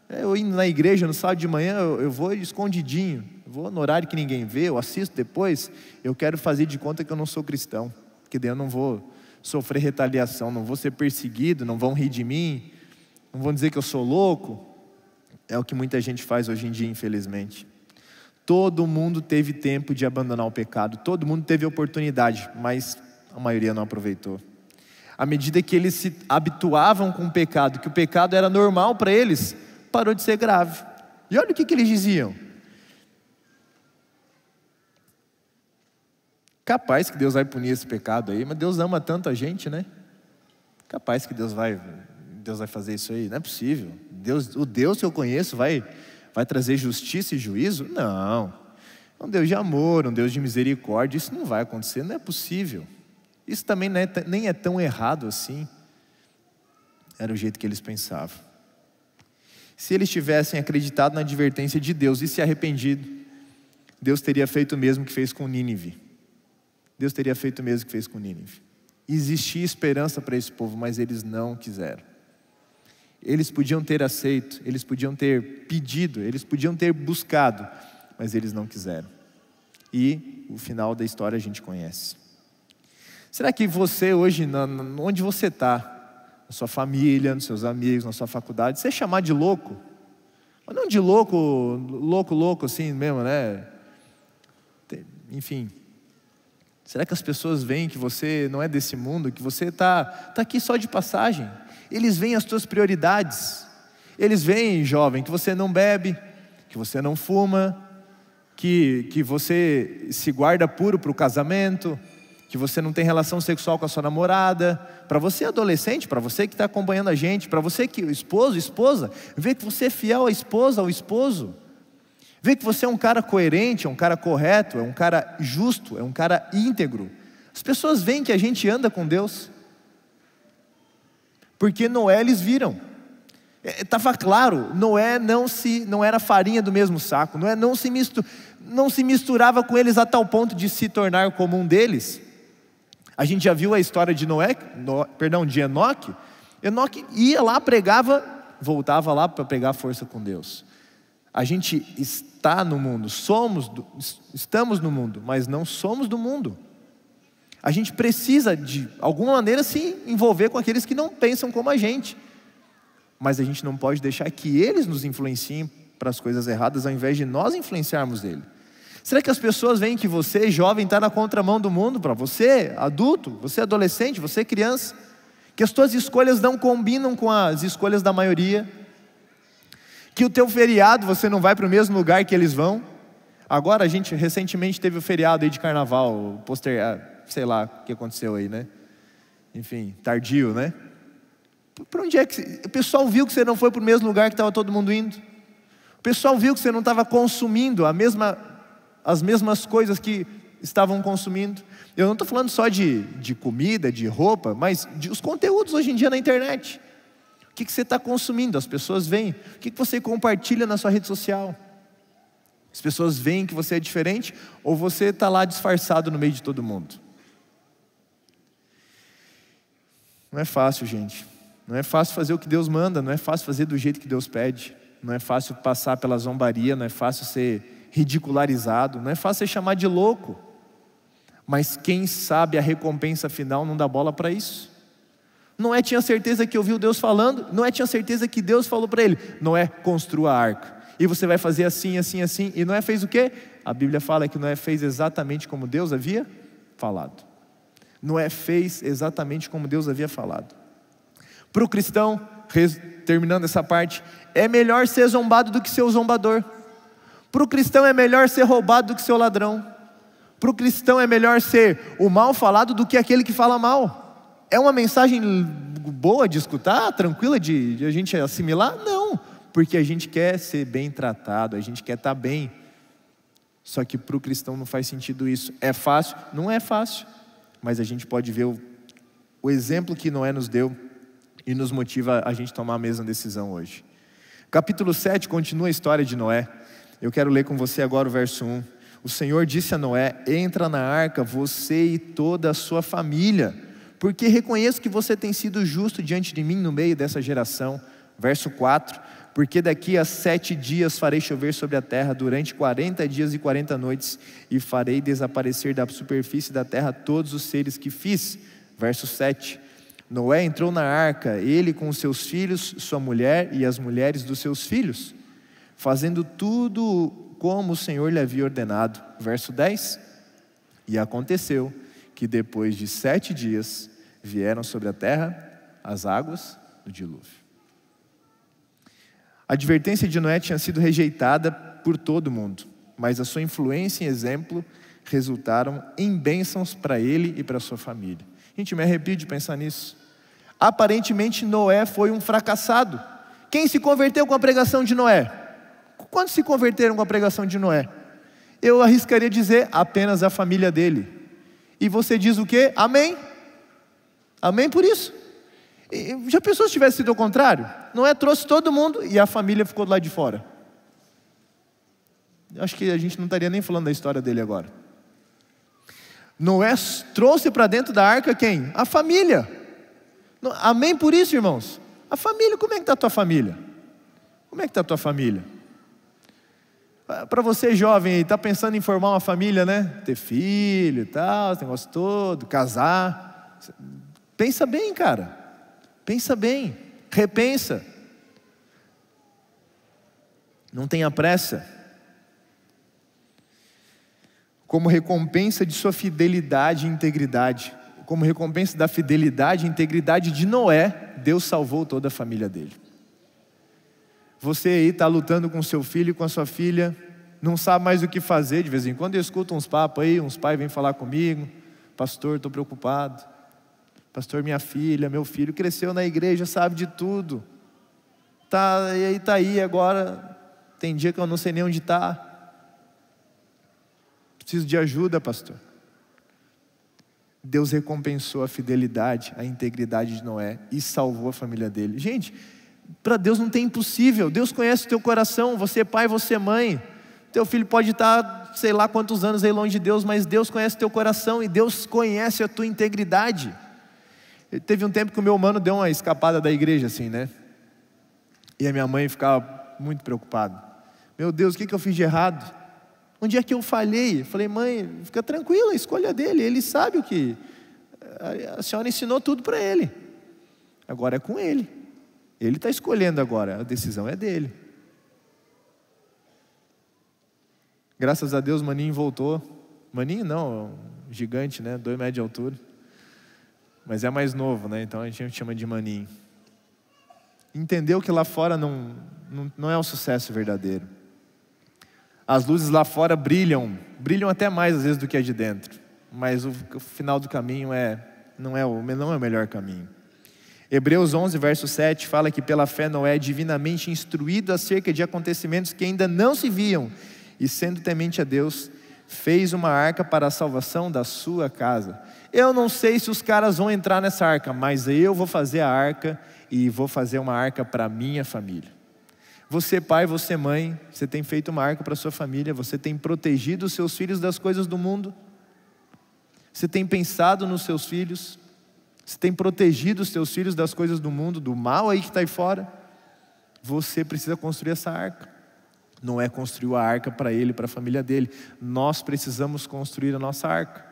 Eu indo na igreja no sábado de manhã, eu vou escondidinho. Eu vou no horário que ninguém vê, eu assisto depois. Eu quero fazer de conta que eu não sou cristão. Porque daí eu não vou sofrer retaliação, não vou ser perseguido, não vão rir de mim. Não vão dizer que eu sou louco. É o que muita gente faz hoje em dia, infelizmente. Todo mundo teve tempo de abandonar o pecado, todo mundo teve oportunidade, mas a maioria não aproveitou. À medida que eles se habituavam com o pecado, que o pecado era normal para eles, parou de ser grave. E olha o que eles diziam. Capaz que Deus vai punir esse pecado aí, mas Deus ama tanto a gente, né? Capaz que Deus vai fazer isso aí, não é possível. O Deus que eu conheço vai trazer justiça e juízo? Não. É um Deus de amor, um Deus de misericórdia. Isso não vai acontecer, não é possível. Isso também nem é tão errado assim. Era o jeito que eles pensavam. Se eles tivessem acreditado na advertência de Deus e se arrependido, Deus teria feito o mesmo que fez com Nínive. Deus teria feito o mesmo que fez com Nínive. Existia esperança para esse povo, mas eles não quiseram. Eles podiam ter aceito, eles podiam ter pedido, eles podiam ter buscado, mas eles não quiseram. E o final da história a gente conhece. Será que você hoje, onde você está, na sua família, nos seus amigos, na sua faculdade, você é chamado de louco? Mas não de louco assim mesmo, né? Enfim. Será que as pessoas veem que você não é desse mundo, que você está aqui só de passagem? Eles veem as tuas prioridades. Eles veem, jovem, que você não bebe, que você não fuma, que você se guarda puro para o casamento, que você não tem relação sexual com a sua namorada. Para você adolescente, para você que está acompanhando a gente, para você que esposa, vê que você é fiel à esposa, ao esposo. Vê que você é um cara coerente, é um cara correto, é um cara justo, é um cara íntegro. As pessoas veem que a gente anda com Deus. Porque Noé eles viram. Estava claro, Noé não era farinha do mesmo saco. Noé não se misturava com eles a tal ponto de se tornar como um deles. A gente já viu a história de de Enoque. Enoque ia lá, pregava, voltava lá para pegar força com Deus. A gente está no mundo, estamos no mundo, mas não somos do mundo. A gente precisa de alguma maneira se envolver com aqueles que não pensam como a gente. Mas a gente não pode deixar que eles nos influenciem para as coisas erradas, ao invés de nós influenciarmos ele. Será que as pessoas veem que você, jovem, está na contramão do mundo? Para você, adulto, você adolescente, você criança, que as tuas escolhas não combinam com as escolhas da maioria, que o teu feriado você não vai para o mesmo lugar que eles vão. Agora a gente recentemente teve o feriado aí de carnaval, sei lá o que aconteceu aí, né? Enfim, tardio, né? Para onde é que o pessoal viu que você não foi para o mesmo lugar que estava todo mundo indo? O pessoal viu que você não estava consumindo as mesmas coisas que estavam consumindo. Eu não estou falando só de comida, de roupa, mas os conteúdos hoje em dia na internet. O que você está consumindo? As pessoas veem. O que você compartilha na sua rede social? As pessoas veem que você é diferente ou você está lá disfarçado no meio de todo mundo? Não é fácil, gente. Não é fácil fazer o que Deus manda, não é fácil fazer do jeito que Deus pede. não é fácil passar pela zombaria, não é fácil ser ridicularizado, não é fácil ser chamado de louco. Mas quem sabe a recompensa final não dá bola para isso. Noé tinha certeza que ouviu Deus falando, Noé tinha certeza que Deus falou para ele: Noé, construa a arca, e você vai fazer assim, assim, assim. E Noé fez o quê? A Bíblia fala que Noé fez exatamente como Deus havia falado. Noé fez exatamente como Deus havia falado. Para o cristão, terminando essa parte, é melhor ser zombado do que ser o zombador. Para o cristão é melhor ser roubado do que ser o ladrão. Para o cristão é melhor ser o mal falado do que aquele que fala mal. É uma mensagem boa de escutar, tranquila de a gente assimilar? Não, porque a gente quer ser bem tratado, a gente quer estar bem. Só que para o cristão não faz sentido isso. É fácil? Não é fácil. Mas a gente pode ver o exemplo que Noé nos deu e nos motiva a gente tomar a mesma decisão hoje. Capítulo 7 continua a história de Noé. Eu quero ler com você agora o verso 1. O Senhor disse a Noé: entra na arca, você e toda a sua família, porque reconheço que você tem sido justo diante de mim no meio dessa geração. Verso 4. Porque daqui a 7 dias farei chover sobre a terra durante 40 dias e 40 noites, e farei desaparecer da superfície da terra todos os seres que fiz. Verso 7. Noé entrou na arca, ele com os seus filhos, sua mulher e as mulheres dos seus filhos, fazendo tudo como o Senhor lhe havia ordenado. Verso 10. E aconteceu que depois de 7 dias vieram sobre a terra as águas do dilúvio. A advertência de Noé tinha sido rejeitada por todo mundo, mas a sua influência e exemplo resultaram em bênçãos para ele e para sua família. Gente, me arrepio de pensar nisso. Aparentemente Noé foi um fracassado. Quem se converteu com a pregação de Noé? Quantos se converteram com a pregação de Noé? Eu arriscaria dizer apenas a família dele. E você diz o quê? Amém? Amém por isso? E já pensou se tivesse sido o contrário? Noé trouxe todo mundo e a família ficou do lado de fora. Acho que a gente não estaria nem falando da história dele agora. Noé trouxe para dentro da arca quem? A família. Amém por isso, irmãos? A família, como é que está a tua família? Como é que está a tua família? Para você jovem aí, está pensando em formar uma família, né? Ter filho e tal, esse negócio todo, casar. Pensa bem, cara. Pensa bem, repensa. Não tenha pressa. Como recompensa de sua fidelidade e integridade, como recompensa da fidelidade e integridade de Noé, Deus salvou toda a família dele. Você aí está lutando com seu filho e com a sua filha, não sabe mais o que fazer. De vez em quando eu escuto uns papos aí, uns pais vêm falar comigo: pastor, estou preocupado. Pastor, minha filha, meu filho cresceu na igreja, sabe de tudo. Está aí agora, tem dia que eu não sei nem onde está. Preciso de ajuda, pastor. Deus recompensou a fidelidade, a integridade de Noé e salvou a família dele. Gente, para Deus não tem impossível. Deus conhece o teu coração, você é pai, você é mãe. Teu filho pode estar, sei lá quantos anos aí longe de Deus, mas Deus conhece o teu coração e Deus conhece a tua integridade. Teve um tempo que o meu mano deu uma escapada da igreja assim, né? E a minha mãe ficava muito preocupada. Meu Deus, o que eu fiz de errado? Onde é que eu falhei? Eu falei: mãe, fica tranquila, a escolha dele. Ele sabe o que... A senhora ensinou tudo para ele. Agora é com ele. Ele está escolhendo agora, a decisão é dele. Graças a Deus, Maninho voltou. Maninho não, gigante, né? 2 metros de altura. Mas é mais novo, né? Então a gente chama de Maninho. Entendeu que lá fora não é um sucesso verdadeiro. As luzes lá fora brilham até mais às vezes do que a de dentro. Mas o final do caminho não é o melhor caminho. Hebreus 11, verso 7 fala que pela fé Noé é divinamente instruído acerca de acontecimentos que ainda não se viam, e sendo temente a Deus, fez uma arca para a salvação da sua casa. Eu não sei se os caras vão entrar nessa arca, mas eu vou fazer a arca e vou fazer uma arca para a minha família. Você pai, você mãe, você tem feito uma arca para a sua família, você tem protegido os seus filhos das coisas do mundo, você tem pensado nos seus filhos, você tem protegido os seus filhos das coisas do mundo, do mal aí que está aí fora. Você precisa construir essa arca. Noé construiu a arca para ele e para a família dele. Nós precisamos construir a nossa arca.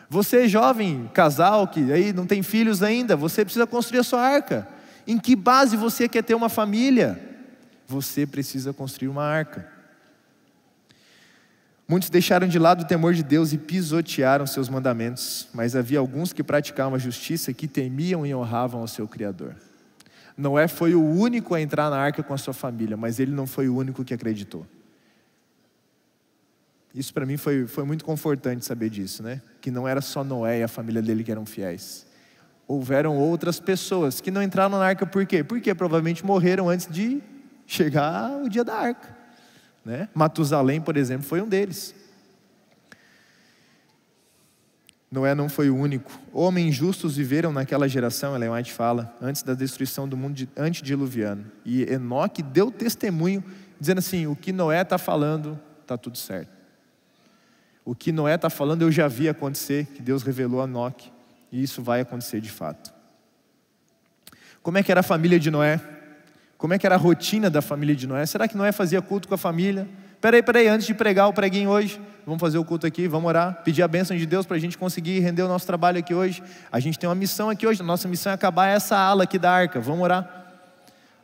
Você jovem, casal, que aí não tem filhos ainda, você precisa construir a sua arca. Em que base você quer ter uma família? Você precisa construir uma arca. Muitos deixaram de lado o temor de Deus e pisotearam seus mandamentos, mas havia alguns que praticavam a justiça, que temiam e honravam ao seu Criador. Noé foi o único a entrar na arca com a sua família, mas ele não foi o único que acreditou. Isso para mim foi muito confortante saber disso, né? Que não era só Noé e a família dele que eram fiéis. Houveram outras pessoas que não entraram na arca, por quê? Porque provavelmente morreram antes de chegar o dia da arca, né? Matusalém, por exemplo, foi um deles. Noé não foi o único. Homens justos viveram naquela geração, Ellen White fala, antes da destruição do mundo antediluviano. E Enoque deu testemunho, dizendo assim: o que Noé está falando, está tudo certo. O que Noé está falando eu já vi acontecer, que Deus revelou a Enoque, e isso vai acontecer de fato. Como é que era a família de Noé? Como é que era a rotina da família de Noé? Será que Noé fazia culto com a família? Peraí, antes de pregar o preguinho hoje, vamos fazer o culto aqui, vamos orar, pedir a bênção de Deus para a gente conseguir render o nosso trabalho aqui hoje. A gente tem uma missão aqui hoje, a nossa missão é acabar essa ala aqui da arca, vamos orar.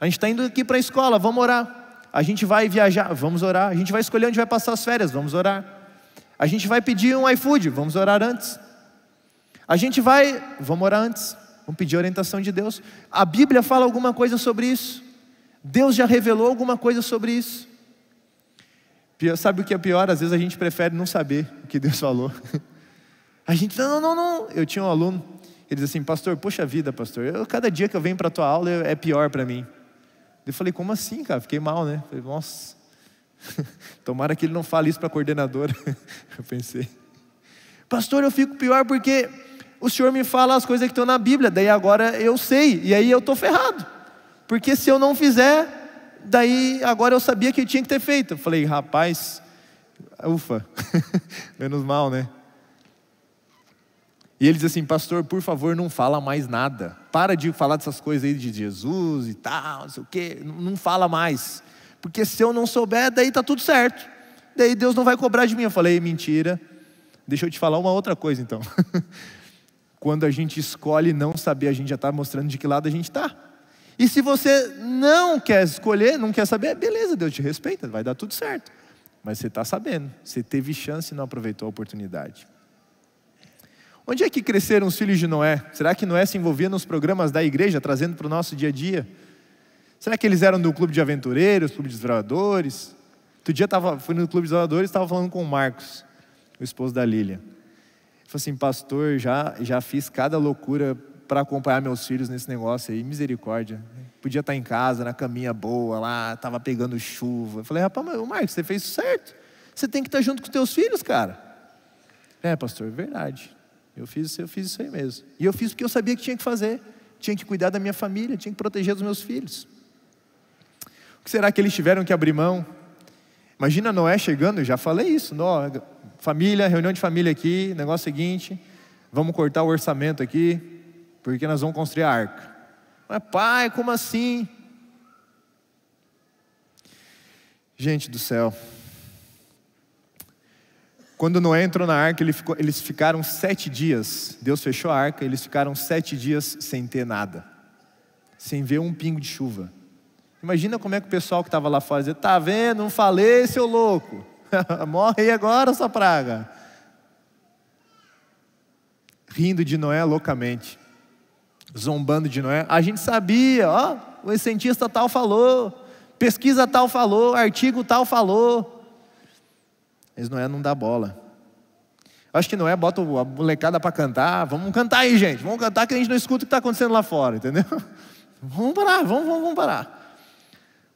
A gente está indo aqui para a escola, vamos orar. A gente vai viajar, vamos orar. A gente vai escolher onde vai passar as férias, vamos orar. A gente vai pedir um iFood, vamos orar antes. Vamos orar antes, vamos pedir a orientação de Deus. A Bíblia fala alguma coisa sobre isso. Deus já revelou alguma coisa sobre isso. Sabe o que é pior? Às vezes a gente prefere não saber o que Deus falou. A gente, não. Eu tinha um aluno, ele diz assim: pastor, poxa vida, pastor, cada dia que eu venho para a tua aula é pior para mim. Eu falei: como assim, cara? Fiquei mal, né? Falei: nossa, tomara que ele não fale isso para a coordenadora. Eu pensei: pastor, eu fico pior porque o senhor me fala as coisas que estão na Bíblia, daí agora eu sei, e aí eu estou ferrado, porque se eu não fizer, daí agora eu sabia que eu tinha que ter feito. Eu falei: rapaz, ufa, menos mal, né? E ele diz assim: pastor, por favor, não fala mais nada, para de falar dessas coisas aí de Jesus e tal, não sei o quê, não fala mais, porque se eu não souber, daí está tudo certo, daí Deus não vai cobrar de mim. Eu falei: mentira, deixa eu te falar uma outra coisa então. Quando a gente escolhe não saber, a gente já está mostrando de que lado a gente está. E se você não quer escolher, não quer saber, beleza, Deus te respeita, vai dar tudo certo. Mas você está sabendo, você teve chance e não aproveitou a oportunidade. Onde é que cresceram os filhos de Noé? Será que Noé se envolvia nos programas da igreja, trazendo para o nosso dia a dia? Será que eles eram do clube de aventureiros, clube de exploradores? Outro dia fui no clube de exploradores e estava falando com o Marcos, o esposo da Lília. Ele falou assim: pastor, já fiz cada loucura para acompanhar meus filhos nesse negócio aí, misericórdia. Podia estar em casa, na caminha boa lá, estava pegando chuva. Eu falei: rapaz, mas Marcos, você fez isso certo. Você tem que estar junto com os teus filhos, cara. É, pastor, é verdade. Eu fiz isso aí mesmo. E eu fiz porque eu sabia que tinha que fazer. Tinha que cuidar da minha família, tinha que proteger dos meus filhos. O que será que eles tiveram que abrir mão? Imagina Noé chegando, já falei isso. Família, reunião de família aqui, negócio seguinte, vamos cortar o orçamento aqui, porque nós vamos construir a arca. Mas pai, como assim? Gente do céu. Quando Noé entrou na arca, eles ficaram 7 dias. Deus fechou a arca, eles ficaram 7 dias sem ter nada. Sem ver um pingo de chuva. Imagina como é que o pessoal que estava lá fora dizia: tá vendo, não falei, seu louco. Morre aí agora, sua praga. Rindo de Noé loucamente. Zombando de Noé. A gente sabia, o cientista tal falou, pesquisa tal falou, artigo tal falou. Mas Noé não dá bola. Acho que Noé bota a molecada para cantar. Vamos cantar aí, gente. Vamos cantar que a gente não escuta o que está acontecendo lá fora, entendeu? Vamos parar, vamos parar.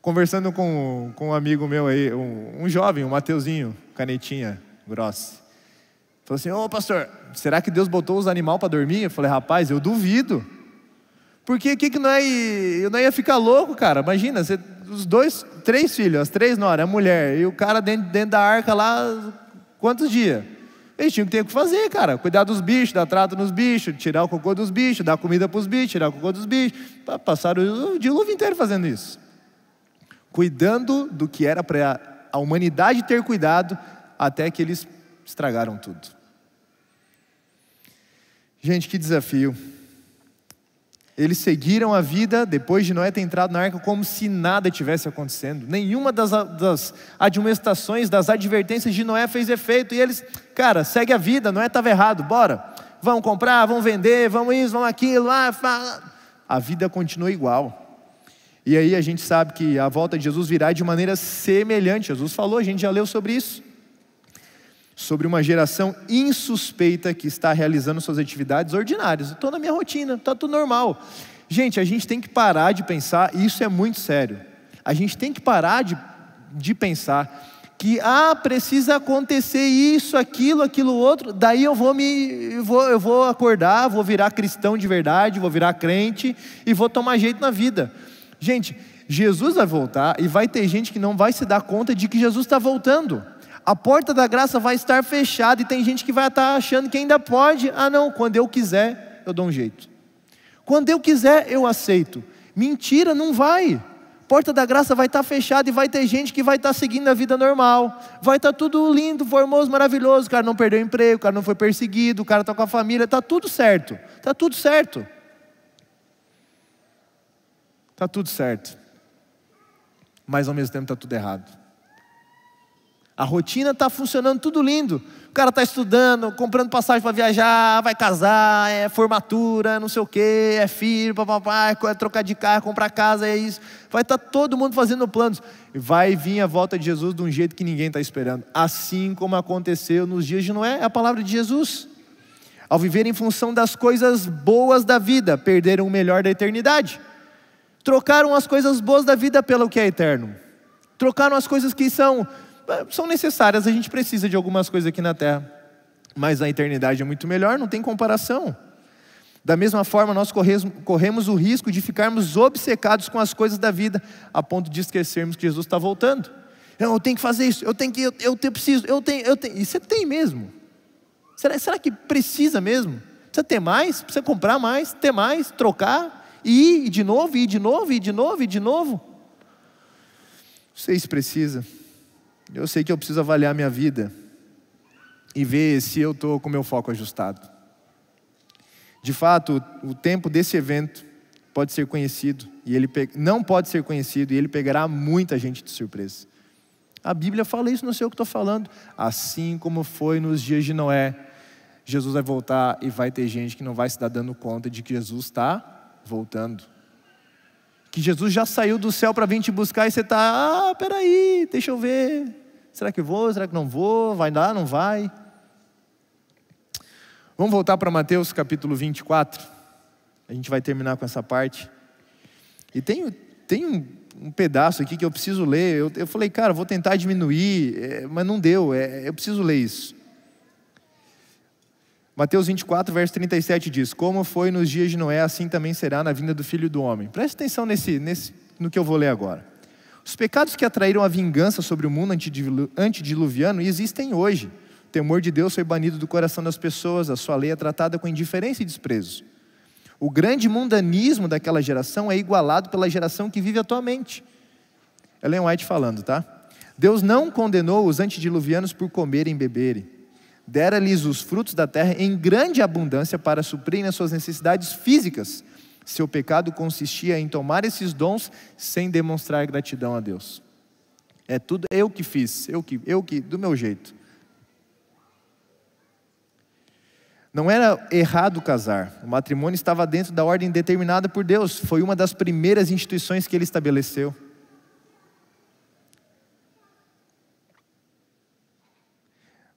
Conversando com um amigo meu aí, um jovem, um Mateuzinho, canetinha grossa. Falou assim: ô pastor, será que Deus botou os animais para dormir? Eu falei: rapaz, eu duvido. Porque que eu não ia ficar louco, cara. Imagina, os 3 filhos, as 3 noras, a mulher e o cara dentro da arca lá, quantos dias? Eles tinham que ter o que fazer, cara. Cuidar dos bichos, dar trato nos bichos, tirar o cocô dos bichos, dar comida para os bichos, tirar o cocô dos bichos. Passaram o dilúvio inteiro fazendo isso. cuidando do que era para a humanidade ter cuidado, até que eles estragaram tudo. Gente, que desafio. Eles seguiram a vida depois de Noé ter entrado na arca como se nada tivesse acontecendo. Nenhuma das admoestações, das advertências de Noé fez efeito. E eles, cara, segue a vida, Noé estava errado, bora. Vamos comprar, vamos vender, vamos isso, vamos aquilo. A vida continua igual. E aí a gente sabe que a volta de Jesus virá de maneira semelhante. Jesus falou, a gente já leu sobre isso. Sobre uma geração insuspeita que está realizando suas atividades ordinárias. Estou na minha rotina, está tudo normal. Gente, a gente tem que parar de pensar, e isso é muito sério. A gente tem que parar de pensar que precisa acontecer isso, aquilo outro, daí eu vou acordar, vou virar cristão de verdade, vou virar crente e vou tomar jeito na vida. Gente, Jesus vai voltar e vai ter gente que não vai se dar conta de que Jesus está voltando. A porta da graça vai estar fechada e tem gente que vai estar achando que ainda pode. Não, quando eu quiser, eu dou um jeito. Quando eu quiser, eu aceito. Mentira, não vai. A porta da graça vai estar fechada e vai ter gente que vai estar seguindo a vida normal. Vai estar tudo lindo, formoso, maravilhoso. O cara não perdeu o emprego, o cara não foi perseguido, o cara está com a família, está tudo certo. Está tudo certo. Está tudo certo. Mas ao mesmo tempo está tudo errado. A rotina está funcionando tudo lindo. O cara está estudando, comprando passagem para viajar, vai casar, é formatura, não sei o que, é filho, papapá, é trocar de carro, comprar casa, é isso. Vai estar todo mundo fazendo planos. E vai vir a volta de Jesus de um jeito que ninguém está esperando. Assim como aconteceu nos dias de Noé, é a palavra de Jesus. Ao viver em função das coisas boas da vida, perderam o melhor da eternidade. Trocaram as coisas boas da vida pelo que é eterno. Trocaram as coisas que são necessárias, a gente precisa de algumas coisas aqui na terra, mas a eternidade é muito melhor, não tem comparação. Da mesma forma, nós corremos o risco de ficarmos obcecados com as coisas da vida, a ponto de esquecermos que Jesus está voltando. Eu tenho que fazer isso, eu preciso. E você tem mesmo? Será que precisa mesmo? Precisa ter mais? Precisa comprar mais? Ter mais? Trocar? E ir de novo, ir de novo, ir de novo, ir de novo? Não sei se precisa. Eu sei que eu preciso avaliar a minha vida e ver se eu estou com o meu foco ajustado. De fato, o tempo desse evento pode ser conhecido, não pode ser conhecido, e ele pegará muita gente de surpresa. A Bíblia fala isso, não sei o que estou falando. Assim como foi nos dias de Noé, Jesus vai voltar e vai ter gente que não vai se dar dando conta de que Jesus está voltando. Que Jesus já saiu do céu para vir te buscar e você está, peraí, deixa eu ver. Será que vou? Será que não vou? Vai dar? Não vai? Vamos voltar para Mateus capítulo 24. A gente vai terminar com essa parte. E tem um pedaço aqui que eu preciso ler. Eu falei, cara, vou tentar diminuir, mas não deu. Eu preciso ler isso. Mateus 24, verso 37 diz: como foi nos dias de Noé, assim também será na vinda do Filho do Homem. Preste atenção no que eu vou ler agora. Os pecados que atraíram a vingança sobre o mundo antediluviano existem hoje. O temor de Deus foi banido do coração das pessoas, a sua lei é tratada com indiferença e desprezo. O grande mundanismo daquela geração é igualado pela geração que vive atualmente. Ellen White falando, tá? Deus não condenou os antediluvianos por comerem e beberem. Dera-lhes os frutos da terra em grande abundância para suprirem as suas necessidades físicas. Seu pecado consistia em tomar esses dons sem demonstrar gratidão a Deus. É tudo eu que fiz, eu que do meu jeito. Não era errado casar. O matrimônio estava dentro da ordem determinada por Deus. Foi uma das primeiras instituições que Ele estabeleceu.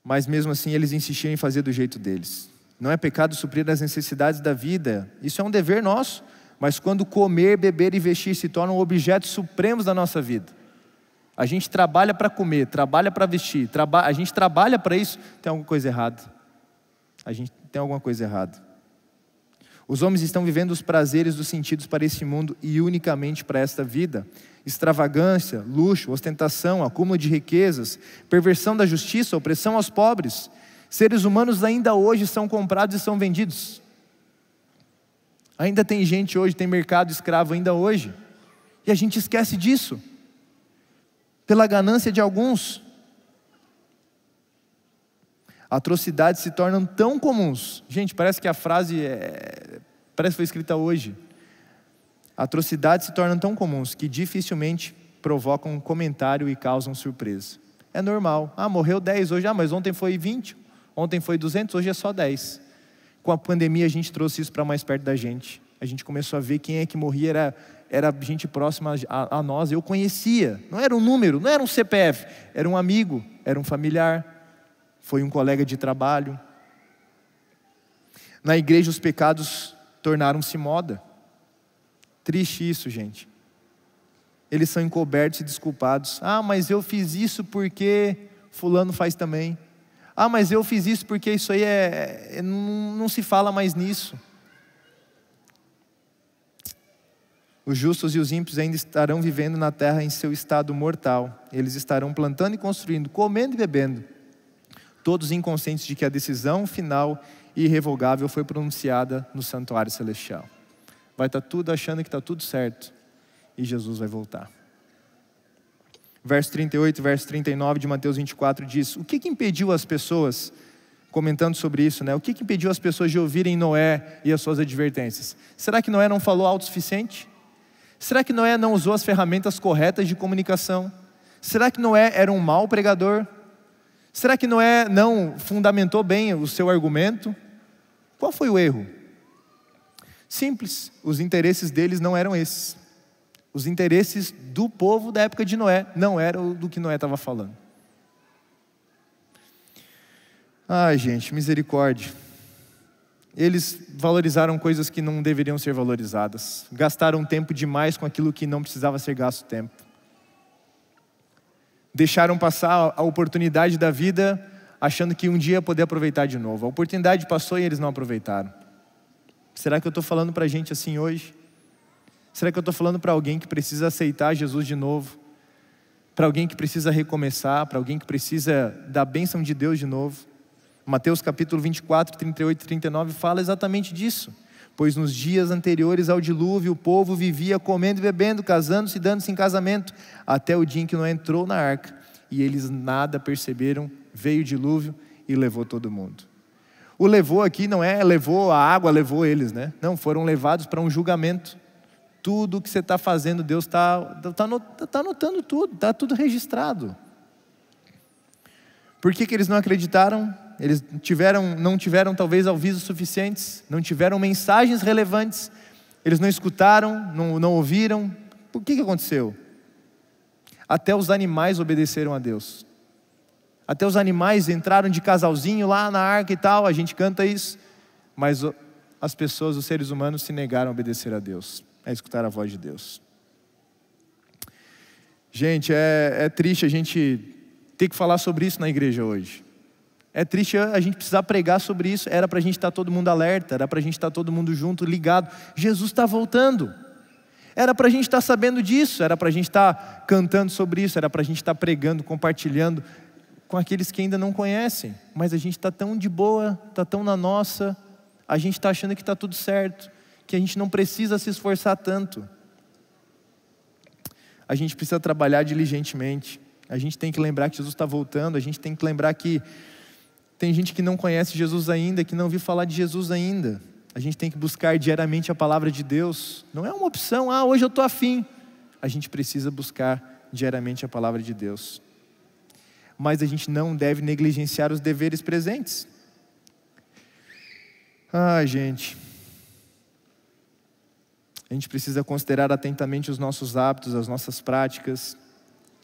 Mas mesmo assim eles insistiam em fazer do jeito deles. Não é pecado suprir as necessidades da vida. Isso é um dever nosso. Mas quando comer, beber e vestir se tornam objetos supremos da nossa vida. A gente trabalha para comer, trabalha para vestir, a gente trabalha para isso, tem alguma coisa errada. A gente tem alguma coisa errada. Os homens estão vivendo os prazeres dos sentidos para esse mundo e unicamente para esta vida. Extravagância, luxo, ostentação, acúmulo de riquezas, perversão da justiça, opressão aos pobres. Seres humanos ainda hoje são comprados e são vendidos. Ainda tem gente hoje, tem mercado escravo ainda hoje. E a gente esquece disso. pela ganância de alguns. Atrocidades se tornam tão comuns. Gente, parece que a frase parece que foi escrita hoje. Atrocidades se tornam tão comuns que dificilmente provocam comentário e causam surpresa. É normal. Morreu 10 hoje. Mas ontem foi 20. Ontem foi 200, hoje é só 10. Com a pandemia a gente trouxe isso para mais perto da gente. A gente começou a ver quem é que morria, era gente próxima a nós. Eu conhecia. Não era um número, não era um CPF. Era um amigo, era um familiar. Foi um colega de trabalho. Na igreja os pecados tornaram-se moda. Triste isso, gente. Eles são encobertos e desculpados. Mas eu fiz isso porque fulano faz também. Mas eu fiz isso porque isso aí não se fala mais nisso. Os justos e os ímpios ainda estarão vivendo na terra em seu estado mortal. Eles estarão plantando e construindo, comendo e bebendo. Todos inconscientes de que a decisão final e irrevogável foi pronunciada no santuário celestial. Vai estar tudo achando que está tudo certo. E Jesus vai voltar. Verso 38, verso 39 de Mateus 24 diz: o que impediu as pessoas, comentando sobre isso, o que impediu as pessoas de ouvirem Noé e as suas advertências? Será que Noé não falou autossuficiente? Será que Noé não usou as ferramentas corretas de comunicação? Será que Noé era um mau pregador? Será que Noé não fundamentou bem o seu argumento? Qual foi o erro? Simples, os interesses deles não eram esses. Os interesses do povo da época de Noé não eram do que Noé estava falando. Gente, misericórdia. Eles valorizaram coisas que não deveriam ser valorizadas. Gastaram tempo demais com aquilo que não precisava ser gasto tempo. Deixaram passar a oportunidade da vida, achando que um dia ia poder aproveitar de novo. A oportunidade passou e eles não aproveitaram. Será que eu estou falando para a gente assim hoje? Será que eu estou falando para alguém que precisa aceitar Jesus de novo? Para alguém que precisa recomeçar? Para alguém que precisa da bênção de Deus de novo? Mateus capítulo 24, 38 e 39 fala exatamente disso. Pois nos dias anteriores ao dilúvio, o povo vivia comendo e bebendo, casando-se e dando-se em casamento, até o dia em que Noé entrou na arca, e eles nada perceberam, veio o dilúvio e levou todo mundo. O levou aqui não levou a água, levou eles, Não, foram levados para um julgamento. Tudo que você está fazendo, Deus está anotando tudo, está tudo registrado. Por que eles não acreditaram? Eles não tiveram talvez avisos suficientes, não tiveram mensagens relevantes, eles não escutaram, não ouviram. O que aconteceu? Até os animais obedeceram a Deus. Até os animais entraram de casalzinho lá na arca e tal, a gente canta isso. Mas as pessoas, os seres humanos se negaram a obedecer a Deus, a escutar a voz de Deus. Gente, é triste a gente ter que falar sobre isso na igreja hoje. É triste a gente precisar pregar sobre isso. Era para a gente estar todo mundo alerta, era para a gente estar todo mundo junto, ligado. Jesus está voltando. Era para a gente estar sabendo disso, era para a gente estar cantando sobre isso, era para a gente estar pregando, compartilhando com aqueles que ainda não conhecem. Mas a gente está tão de boa, está tão na nossa, a gente está achando que está tudo certo, que a gente não precisa se esforçar tanto. A gente precisa trabalhar diligentemente. A gente tem que lembrar que Jesus está voltando, a gente tem que lembrar que tem gente que não conhece Jesus ainda, que não ouviu falar de Jesus ainda. A gente tem que buscar diariamente a palavra de Deus. Não é uma opção, hoje eu estou afim. A gente precisa buscar diariamente a palavra de Deus. Mas a gente não deve negligenciar os deveres presentes. Gente. A gente precisa considerar atentamente os nossos hábitos, as nossas práticas.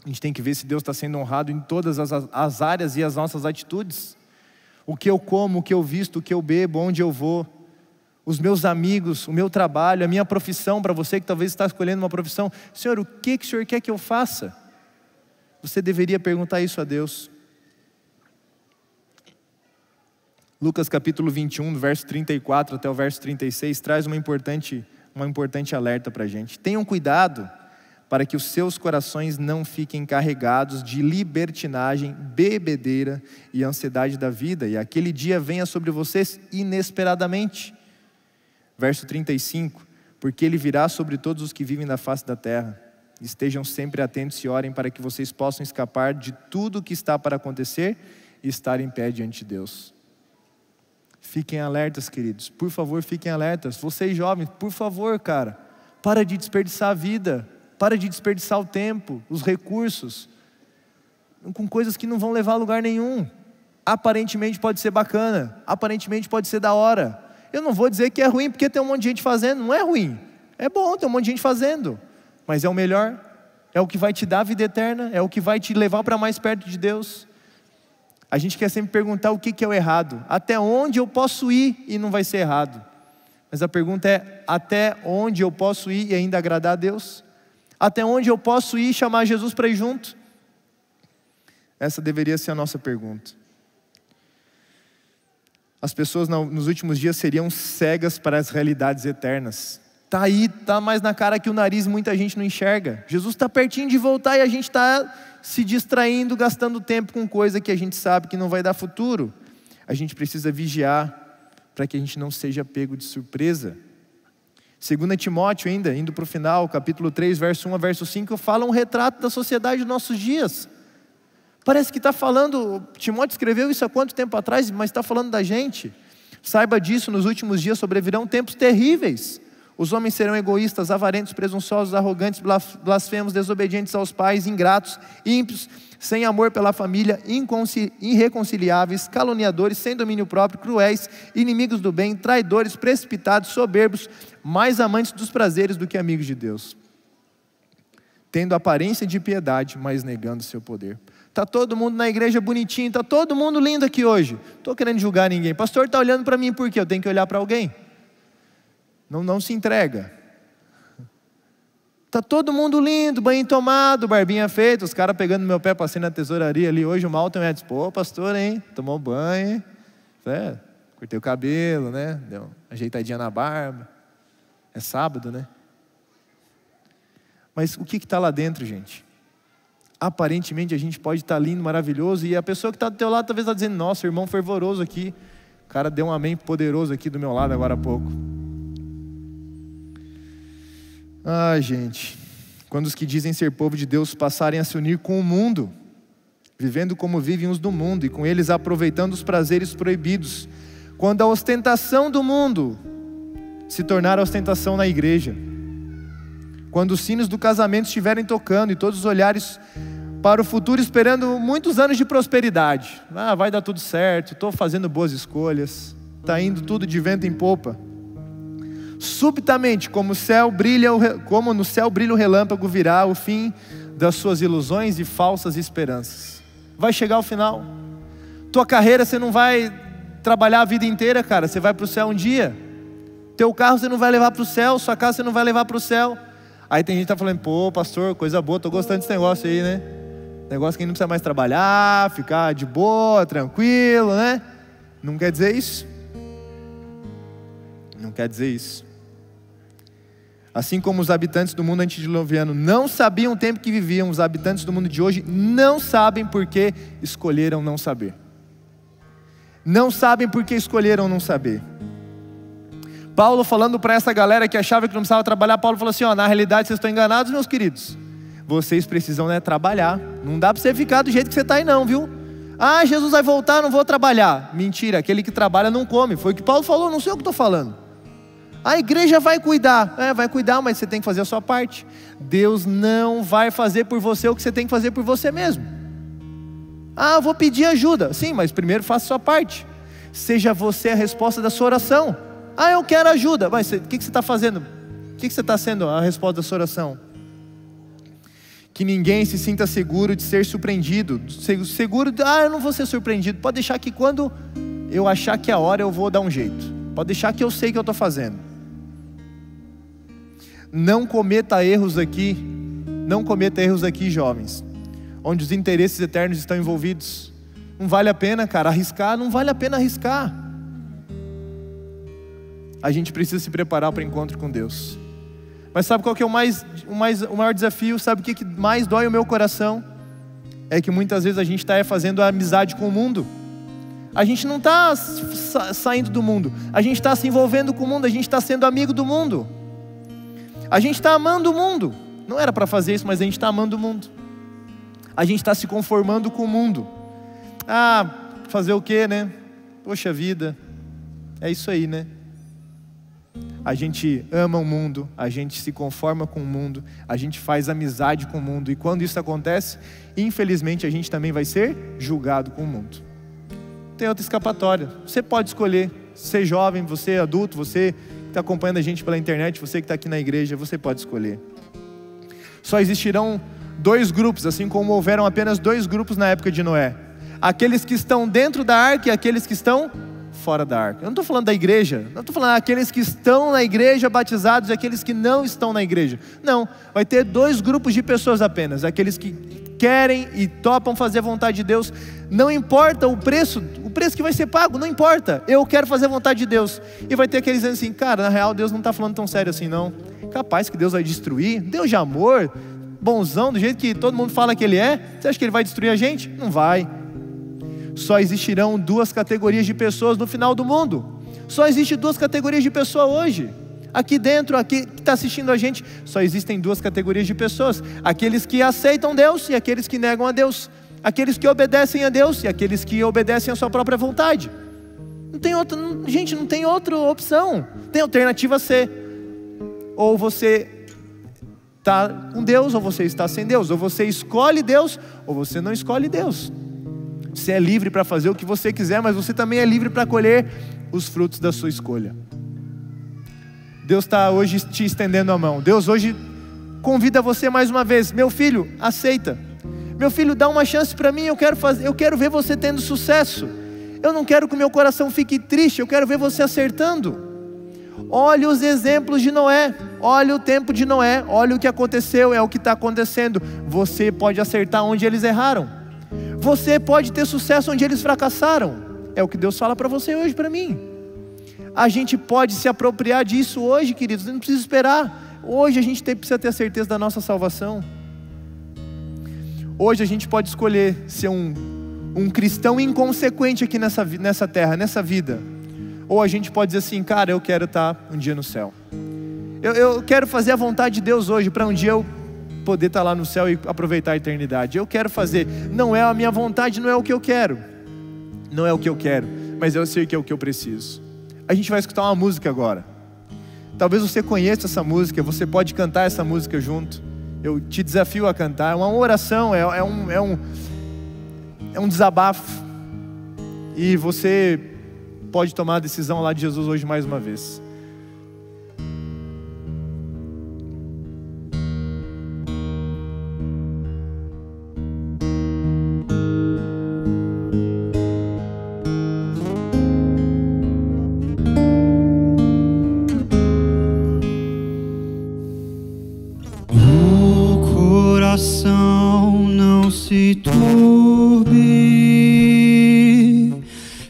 A gente tem que ver se Deus está sendo honrado em todas as áreas e as nossas atitudes. O que eu como, o que eu visto, o que eu bebo, onde eu vou. Os meus amigos, o meu trabalho, a minha profissão. Para você que talvez está escolhendo uma profissão. Senhor, o que o Senhor quer que eu faça? Você deveria perguntar isso a Deus. Lucas capítulo 21, verso 34 até o verso 36, traz uma importante alerta para a gente. Tenham cuidado para que os seus corações não fiquem carregados de libertinagem, bebedeira e ansiedade da vida, e aquele dia venha sobre vocês inesperadamente. Verso 35, porque ele virá sobre todos os que vivem na face da terra. Estejam sempre atentos e orem para que vocês possam escapar de tudo o que está para acontecer e estar em pé diante de Deus. Fiquem alertas, queridos. Por favor, fiquem alertas. Vocês jovens, por favor, cara. Para de desperdiçar a vida. Para de desperdiçar o tempo, os recursos, com coisas que não vão levar a lugar nenhum. Aparentemente pode ser bacana. Aparentemente pode ser da hora. Eu não vou dizer que é ruim porque tem um monte de gente fazendo. Não é ruim. É bom ter um monte de gente fazendo. Mas é o melhor. É o que vai te dar a vida eterna. É o que vai te levar para mais perto de Deus. A gente quer sempre perguntar o que é o errado. Até onde eu posso ir e não vai ser errado? Mas a pergunta é, até onde eu posso ir e ainda agradar a Deus? Até onde eu posso ir e chamar Jesus para ir junto? Essa deveria ser a nossa pergunta. As pessoas nos últimos dias seriam cegas para as realidades eternas. Está aí, está mais na cara que o nariz, muita gente não enxerga. Jesus está pertinho de voltar e a gente está se distraindo, gastando tempo com coisa que a gente sabe que não vai dar futuro. A gente precisa vigiar para que a gente não seja pego de surpresa. 2 Timóteo ainda, indo para o final, capítulo 3, verso 1 a verso 5, fala um retrato da sociedade dos nossos dias. Parece que está falando, Timóteo escreveu isso há quanto tempo atrás, mas está falando da gente. Saiba disso, nos últimos dias sobrevirão tempos terríveis. Os homens serão egoístas, avarentos, presunçosos, arrogantes, blasfemos, desobedientes aos pais, ingratos, ímpios, sem amor pela família, irreconciliáveis, caluniadores, sem domínio próprio, cruéis, inimigos do bem, traidores, precipitados, soberbos, mais amantes dos prazeres do que amigos de Deus. Tendo aparência de piedade, mas negando seu poder. Está todo mundo na igreja bonitinho, está todo mundo lindo aqui hoje. Não estou querendo julgar ninguém. Pastor está olhando para mim por quê? Eu tenho que olhar para alguém. Não se entrega. Está todo mundo lindo, banho tomado, barbinha feita, os caras pegando meu pé, passei na tesouraria ali hoje, o Malton disse, pô pastor, hein, tomou banho, hein? Cortei o cabelo, né, deu uma ajeitadinha na barba, é sábado, né? Mas o que está lá dentro, gente? Aparentemente a gente pode estar lindo, maravilhoso, e a pessoa que está do teu lado talvez está dizendo, nossa, irmão fervoroso aqui, o cara deu um amém poderoso aqui do meu lado agora há pouco. Ai, gente, quando os que dizem ser povo de Deus passarem a se unir com o mundo, vivendo como vivem os do mundo, e com eles aproveitando os prazeres proibidos, quando a ostentação do mundo se tornar a ostentação na igreja, quando os sinos do casamento estiverem tocando, e todos os olhares para o futuro esperando muitos anos de prosperidade, vai dar tudo certo, estou fazendo boas escolhas, está indo tudo de vento em popa. Subitamente, como no céu brilha o relâmpago, virá o fim das suas ilusões e falsas esperanças. Vai chegar o final. Tua carreira você não vai trabalhar a vida inteira, cara. Você vai para o céu um dia. Teu carro você não vai levar para o céu. Sua casa você não vai levar para o céu. Aí tem gente que está falando, pô pastor, coisa boa, estou gostando desse negócio aí, né? Negócio que não precisa mais trabalhar, ficar de boa, tranquilo, né? Não quer dizer isso. Não quer dizer isso. Assim como os habitantes do mundo antediluviano não sabiam o tempo que viviam, os habitantes do mundo de hoje não sabem porque escolheram não saber. Não sabem porque escolheram não saber. Paulo falando para essa galera que achava que não precisava trabalhar, Paulo falou assim, na realidade vocês estão enganados, meus queridos. Vocês precisam trabalhar. Não dá para você ficar do jeito que você está aí não, viu? Jesus vai voltar, não vou trabalhar. Mentira, aquele que trabalha não come. Foi o que Paulo falou, não sei o que estou falando. A igreja vai cuidar. Vai cuidar, mas você tem que fazer a sua parte. Deus não vai fazer por você o que você tem que fazer por você mesmo. Eu vou pedir ajuda. Sim, mas primeiro faça a sua parte. Seja você a resposta da sua oração. Eu quero ajuda. Mas o que você está fazendo? O que você está sendo a resposta da sua oração? Que ninguém se sinta seguro de ser surpreendido. Seguro de, eu não vou ser surpreendido. Pode deixar que quando eu achar que é a hora eu vou dar um jeito. Pode deixar que eu sei o que eu estou fazendo. Não cometa erros aqui, jovens, onde os interesses eternos estão envolvidos. Não vale a pena, cara, arriscar, não vale a pena arriscar. A gente precisa se preparar para o encontro com Deus. Mas sabe qual que é o maior desafio? Sabe o que mais dói o meu coração? É que muitas vezes a gente está fazendo a amizade com o mundo. A gente não está saindo do mundo, a gente está se envolvendo com o mundo, a gente está sendo amigo do mundo. A gente está amando o mundo, Não era para fazer isso, mas a gente está amando o mundo. A gente está se conformando com o mundo. Fazer o quê, né? Poxa vida, é isso aí, né? A gente ama o mundo, a gente se conforma com o mundo, a gente faz amizade com o mundo. E quando isso acontece, infelizmente a gente também vai ser julgado com o mundo. Não tem outra escapatória. Você pode escolher ser jovem, você adulto, você que está acompanhando a gente pela internet, você que está aqui na igreja, você pode escolher. Só existirão 2 grupos, assim como houveram apenas 2 grupos na época de Noé. Aqueles que estão dentro da arca e aqueles que estão fora da arca. Eu não estou falando da igreja, não estou falando aqueles que estão na igreja batizados e aqueles que não estão na igreja. Não, vai ter 2 grupos de pessoas apenas. Aqueles que querem e topam fazer a vontade de Deus. Não importa o preço que vai ser pago, não importa. Eu quero fazer a vontade de Deus. E vai ter aqueles dizendo assim, cara, na real Deus não está falando tão sério assim não. Capaz que Deus vai destruir, Deus de amor, bonzão, do jeito que todo mundo fala que Ele é. Você acha que Ele vai destruir a gente? Não vai. Só existirão 2 categorias de pessoas no final do mundo. Só existe 2 categorias de pessoa hoje. Aqui dentro, aqui que está assistindo a gente, só existem 2 categorias de pessoas. Aqueles que aceitam Deus e aqueles que negam a Deus. Aqueles que obedecem a Deus e aqueles que obedecem a sua própria vontade. Não tem outra, gente, não tem outra opção. Tem alternativa C. Ou você está com Deus, ou você está sem Deus. Ou você escolhe Deus, ou você não escolhe Deus. Você é livre para fazer o que você quiser, mas você também é livre para colher os frutos da sua escolha. Deus está hoje te estendendo a mão. Deus hoje convida você mais uma vez. Meu filho, aceita. Meu filho, dá uma chance para mim. Eu quero ver você tendo sucesso. Eu não quero que o meu coração fique triste. Eu quero ver você acertando. Olhe os exemplos de Noé. Olhe o tempo de Noé. Olhe o que aconteceu, é o que está acontecendo. Você pode acertar onde eles erraram. Você pode ter sucesso onde eles fracassaram. É o que Deus fala para você hoje, para mim. A gente pode se apropriar disso hoje, queridos. Não precisa esperar. Hoje a gente precisa ter a certeza da nossa salvação. Hoje a gente pode escolher ser um cristão inconsequente aqui nessa terra, nessa vida. Ou a gente pode dizer assim, cara, eu quero estar um dia no céu. Eu quero fazer a vontade de Deus hoje, para um dia eu poder estar lá no céu e aproveitar a eternidade. Eu quero fazer, não é a minha vontade, não é o que eu quero. Não é o que eu quero, mas eu sei que é o que eu preciso. A gente vai escutar uma música agora. Talvez você conheça essa música, você pode cantar essa música junto. Eu te desafio a cantar. É uma oração, é um desabafo. E você pode tomar a decisão lá de Jesus hoje mais uma vez. Não se turbe,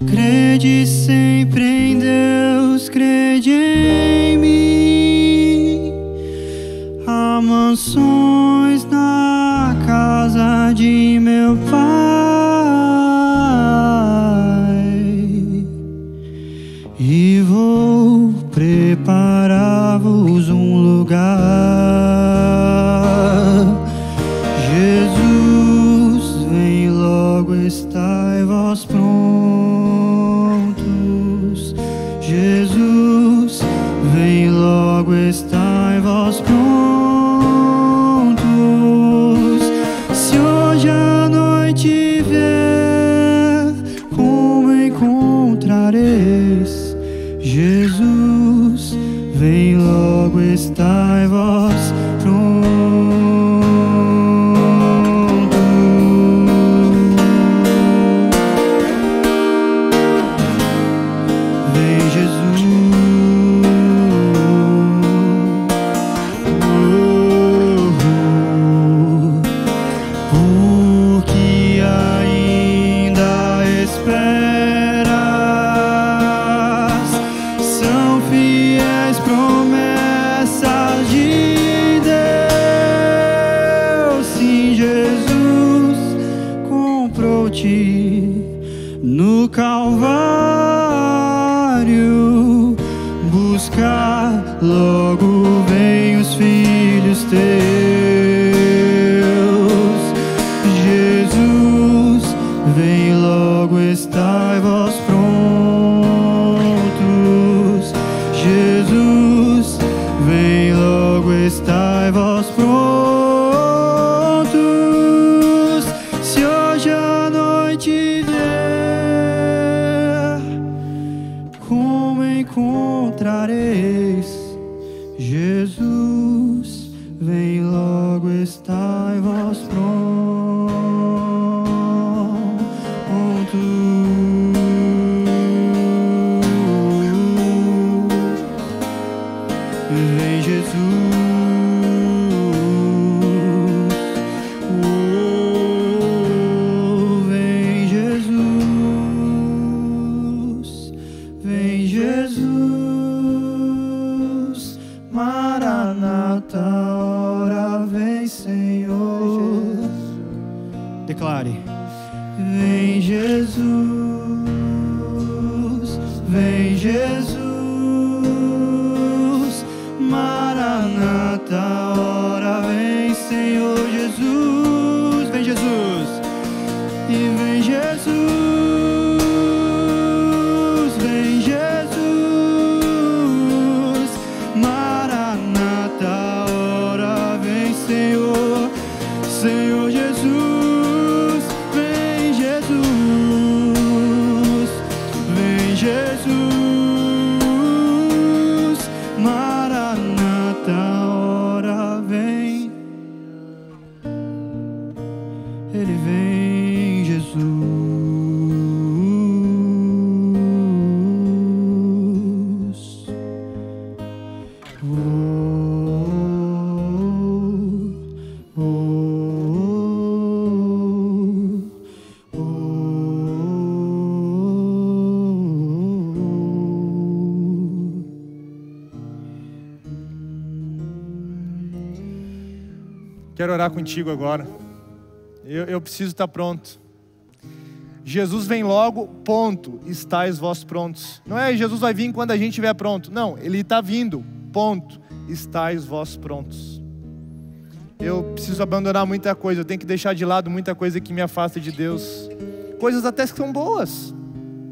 crede sempre em Deus, crede em mim. Há mansões na casa de meu Pai, e vou preparar-vos um lugar. Jesus, vem logo, estai vós prontos. Jesus, vem logo, estai vós prontos. Se hoje à noite estai vós prontos. Vem Jesus, vem Jesus, vem Jesus, Maranata, ora vem Senhor. Declare. Vem Jesus, vem Jesus, Maranata, ora vem Senhor Jesus, vem Jesus, e vem Jesus, vem Jesus, Maranata, ora vem Senhor, Senhor Jesus, vem Jesus, vem Jesus, Maranata, ora vem. Ele vem, Jesus. Oh, oh, oh, oh. Quero orar contigo agora. Eu preciso estar pronto. Jesus vem logo, ponto, estáis vós prontos. Não é Jesus vai vir quando a gente estiver pronto. Não, Ele está vindo, ponto, estáis vós prontos. Eu preciso abandonar muita coisa, eu tenho que deixar de lado muita coisa que me afasta de Deus. Coisas até que são boas,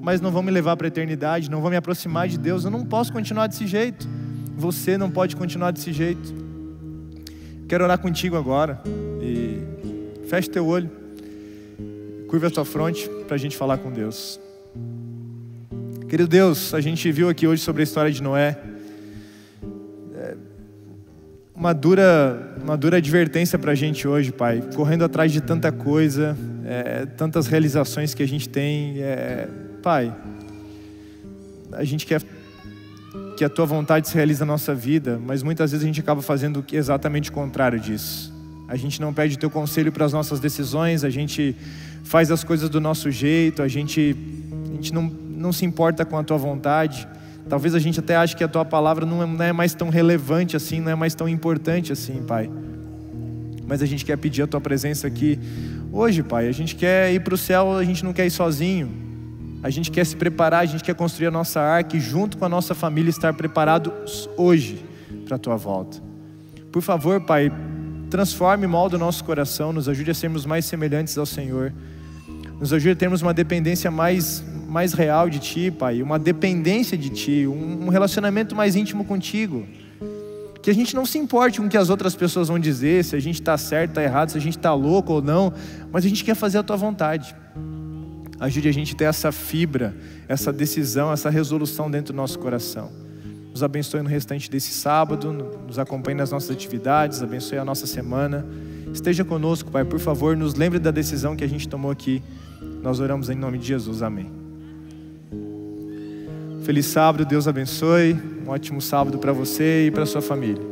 mas não vão me levar para a eternidade, não vão me aproximar de Deus. Eu não posso continuar desse jeito. Você não pode continuar desse jeito. Quero orar contigo agora. E feche teu olho, curva a tua fronte para a gente falar com Deus. Querido Deus, a gente viu aqui hoje sobre a história de Noé. Uma dura advertência para a gente hoje, Pai. Correndo atrás de tanta coisa, tantas realizações que a gente tem. Pai, a gente quer que a Tua vontade se realize na nossa vida, mas muitas vezes a gente acaba fazendo exatamente o contrário disso. A gente não pede o Teu conselho para as nossas decisões, a gente faz as coisas do nosso jeito, a gente não se importa com a Tua vontade. Talvez a gente até ache que a Tua palavra não é mais tão relevante assim, não é mais tão importante assim, Pai. Mas a gente quer pedir a Tua presença aqui hoje, Pai. A gente quer ir para o céu, a gente não quer ir sozinho. A gente quer se preparar, a gente quer construir a nossa arca e junto com a nossa família estar preparados hoje para a Tua volta. Por favor, Pai, transforme e molda o nosso coração, nos ajude a sermos mais semelhantes ao Senhor. Nos ajude a termos uma dependência mais real de Ti, Pai, uma dependência de Ti, um relacionamento mais íntimo contigo. Que a gente não se importe com o que as outras pessoas vão dizer, se a gente está certo, está errado, se a gente está louco ou não, mas a gente quer fazer a Tua vontade. Ajude a gente a ter essa fibra, essa decisão, essa resolução dentro do nosso coração. Nos abençoe no restante desse sábado, nos acompanhe nas nossas atividades, abençoe a nossa semana. Esteja conosco, Pai, por favor, nos lembre da decisão que a gente tomou aqui. Nós oramos em nome de Jesus, amém. Feliz sábado, Deus abençoe. Um ótimo sábado para você e para sua família.